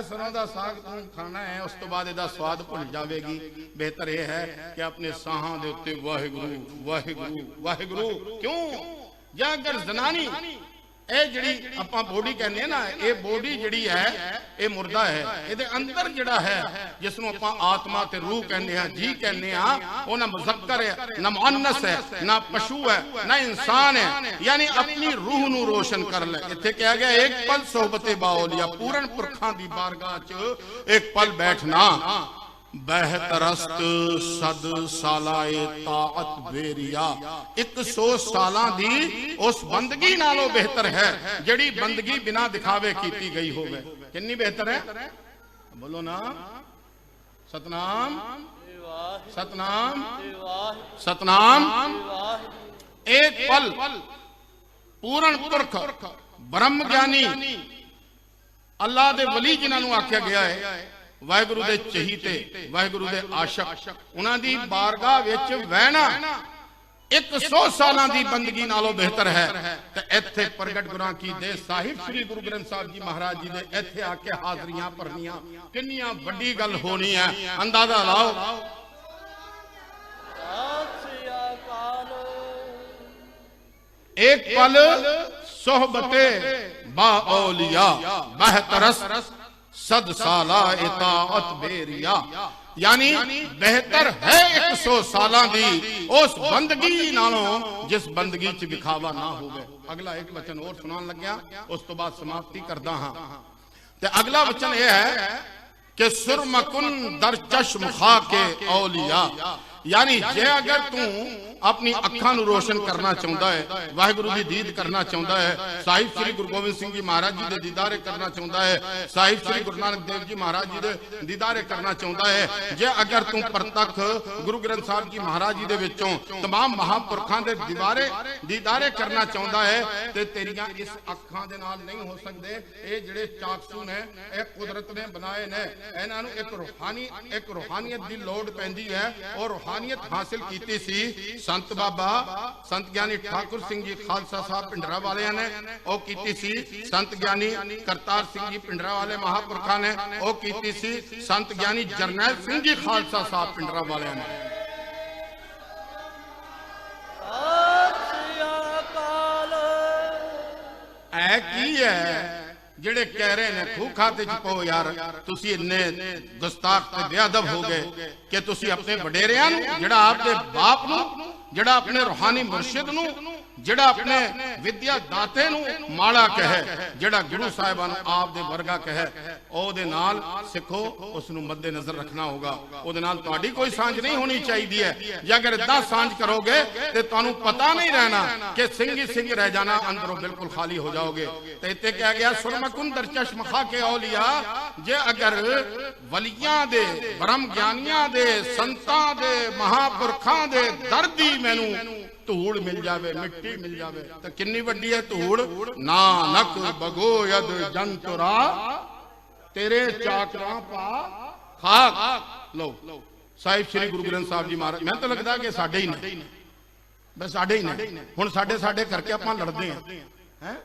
सरों दा साग तुम खाना है, उस तो बाद इहदा स्वाद भुल जाएगी। बेहतर यह है कि अपने साहां दे उत्ते वाहिगुरू वाहिगुरू वाहिगुरू। क्यों? जे अगर जनानी ए जिहड़ी आपां बॉडी कहने ना, ये बॉडी जिहड़ी है ये मुर्दा है, इहदे अंदर जिहड़ा है जिसनूं आपां आत्मा ते रूह कहने आ, जी कहने आ, वो ना मुज़क्कर है ना मुअन्नस है, ना पशु है ना इंसान है। यानी अपनी रूह नूं रोशन कर ले। इत्थे कहा गया एक पल सोहबते बाओलिया, पूरन पुरखां दी बारगाह च एक पल बैठना। बेहतरस्त सद सालाए ताअत बेरिया, 100 सालां दी उस बंदगी नालों बेहतर है जिहड़ी बंदगी बिना दिखावे कीती गई होवे। कितनी बेहतर है? बोलो ना, सतनाम सतनाम सतनाम। एक पल पूरन पुरख ब्रह्म ज्ञानी अल्लाह दे वली जिन्हां नूं आख्या गया है, वाहिगुरू दे चहीते, वाहिगुरू दे आशिक, उन्हां दी बारगाह विच बहना 100 सालां दी बंदगी नालों बेहतर है। ते इत्थे प्रगट गुरां की दे साहिब श्री गुरु ग्रंथ साहिब जी महाराज जी दे इत्थे आके हाजरियां भरनियां किन्नियां वड्डी गल होनी है, अंदाजा लाओ। एक पल सोहबते बा औलिया, बेहतरस सद साला इताअत बेरिया। यानी बेहतर है 100 सालां दी उस बंदगी नालों जिस बंदगी च विखावा ना होवे। अगला एक वचन और सुनान लग्या, उस तो बाद समाप्ति करदा हां। ते अगला वचन यह है कि सुरमकुन दर चश्म खाके औलिया, यानी जे अगर तू अपनी अखां नूं रोशन करना चाहुंदा है, वाहिगुरू दी दीद करना चाहुंदा है, साहिब श्री गुरु गोबिंद सिंह जी महाराज जी दे दीदारे करना चाहुंदा है, साहिब श्री गुरु नानक देव जी महाराज जी दे दीदारे करना चाहुंदा है, जे अगर तू प्रतख गुरु ग्रंथ साहिब जी महाराज जी दे विचों तमाम महापुरखां दे दीदारे करना चाहुंदा है ते तेरियां इस अखां दे नाल नहीं हो सकदे। ये जिहड़े चाकसू ने ये कुदरत ने बनाए ने, इन्हां नूं एक रूहानियत दी लोड़ पैंदी है और रूहानियत हासिल कीती सी संत बाबा संत ज्ञानी ठाकुर सिंह जी खालसा साहब पिंडरा वाले ने, ओ कीती सी संत ज्ञानी करतार सिंह जी पिंडरा वाले महापुरखा ने, ओ कीती सी संत ज्ञानी जरनैल सिंह जी खालसा साहब पिंडरा वाले ने। ऐ की है ਜਿਹੜੇ कह रहे ने खूह खाते च पो यार तुसी इन्ने गुस्ताख ते बेअदब हो गए कि तुसी अपने वडेरियां नूं जिहड़ा आपदे बाप नूं जिहड़ा अपने रूहानी मुर्शिद नूं जिहड़ा अपने विद्या दाते नूं माड़ा कहे, जिहड़ा गुरु साहिबान आप दे वर्गा कहे, ओहदे नाल सिखो उस नूं मद्दे नजर रखना होगा। ओहदे नाल तुहाडी कोई सांझ नहीं होनी चाहिए है। जे अगर इदां सांझ करोगे तो तुहानूं पता नहीं रहना कि सिंह ही सिंह रह जाना, अंदरों बिल्कुल खाली हो जाओगे। तो इत्थे कहा गया सुरमकुंदर चश्म खा के औलिया, जे अगर वलियां दे ब्रह्म ज्ञानियां दे संतां दे महापुरखां दे दर्दी मैनू धूड़ मिल जावे, मिट्टी मिल जावे तो कितनी वड्डी है धूड़। नानक बगोयद जंतुरा तेरे चाकरा पा खाक। लो साहिब श्री गुरु ग्रंथ साहिब जी महाराज, मैं तो लगता कि साडे ही ने, बस साडे ही ने, हुण साडे करके आपां लड़दे हैं।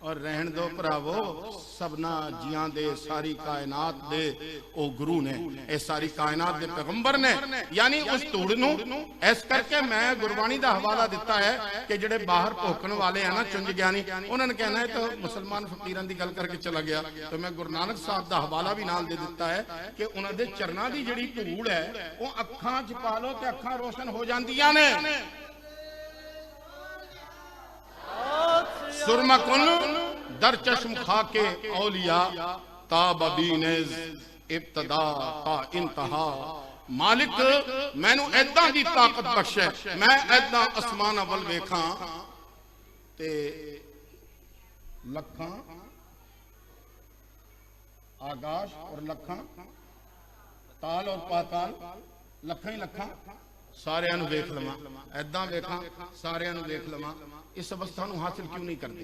और रहन दो भरावो, सबना जियां दे सारी कायनात दे ओ गुरु ने, ए सारी कायनात दे पैगंबर ने, यानी उस धूड़ नूं इस करके मैं गुरबाणी दा हवाला दिता है कि जिहड़े बाहर भोकण वाले हैं ना चुंज ज्ञानी, उन्होंने कहना है तो मुसलमान फकीरां दी गल करके चला गया। तो मैं गुरु नानक साहब दा हवाला भी नाल दे दिता है कि उन्हां दे चरनां दी जिहड़ी धूड़ है वो अखां च पा लो ते अखां रोशन हो जांदियां ने। सुरमकुन दर चश्म खाके औलिया ताबीनेज इब्तदा ता इंतहा। मालिक मैनू ऐदा दी ताकत बख्शे, मैं ऐदा आसमान अवल वेखां ते लखां आकाश और लखां ताल और पाताल, लखां ही लखां सारियां नूं वेख लवां, ऐदा वेखां सारियां नूं वेख लवां। इस अवस्था नूं हासिल क्यों नहीं करती?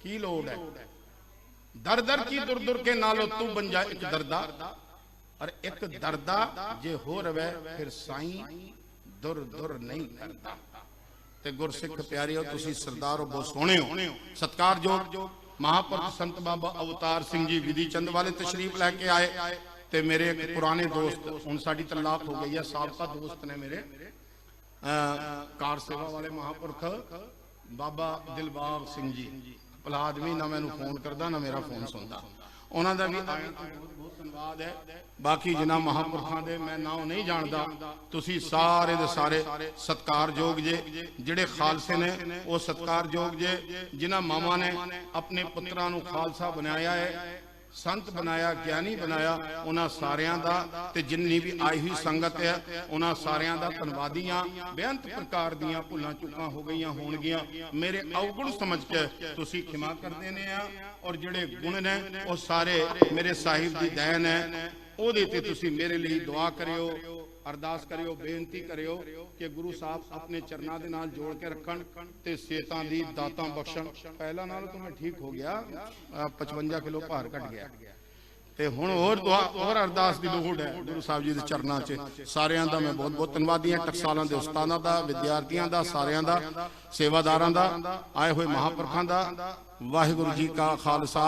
की लोड़ है? दर दर की दुर दुर के नालों तू बन जा एक दरदा, और एक दरदा जे हो रवे फिर साईं दुर दुर नहीं करता। ते गुरसिख प्यारियो, तुसी सरदार हो, बहुत सोहणे हो, सत्कारयोग महापुरख संत बाबा अवतार सिंह जी विधि चंद वाले तशरीफ लैके आए। ते मेरे एक पुराने दोस्त, हुण साडी तलाक हो गई है, साबका दोस्त ने मेरे कार सेवा वाले महापुरख बाबा दिलबाग सिंह जी, भला आदमी ना मैनू फोन करता ना मेरा फोन सुनता, उन्हों का भी बहुत धन्यवाद है। बाकी जिन्हों महापुरखों के मैं नाम नहीं जानता, तुसी सारे दे सारे सत्कारयोग जे, जिहड़े खालसे ने वो सत्कारयोग जे, जिन्हों मामा ने अपने पुत्रां नूं खालसा बनाया है, संत बनाया, ज्ञानी बनाया, उन्हां सारियां दा ते जिन्नी भी आई हुई संगत है उन्हां सारियां दा धन्नवादियां। बेअंत प्रकार दियां भुलां चुकां हो गईयां होणगियां, मेरे अवगुण समझ के तुसी क्षमा कर देने आ, और जिहड़े गुण ने वो सारे मेरे साहिब दी देन है। ओहदे ते तुसी मेरे लिए दुआ करियो, अरदास करियो, बेनती करियो कि गुरु साहब अपने चरनां दे नाल जोड़ के रखण ते सेहतां दी दातां बख्शण। पहला नाल तो मैं ठीक हो गया, 55 किलो भार घट गया, ते हुण होर दुआ और अरदास दी लोड़ है गुरु साहब जी दे चरनां च। सारियां दा मैं बहुत बहुत धन्नवादी हां, टकसालां दे उस्तादां दा, विद्यार्थियां दा, सारियां दा, सेवादारां दा, आए हुए महापुरखां दा। वाहिगुरू जी का खालसा।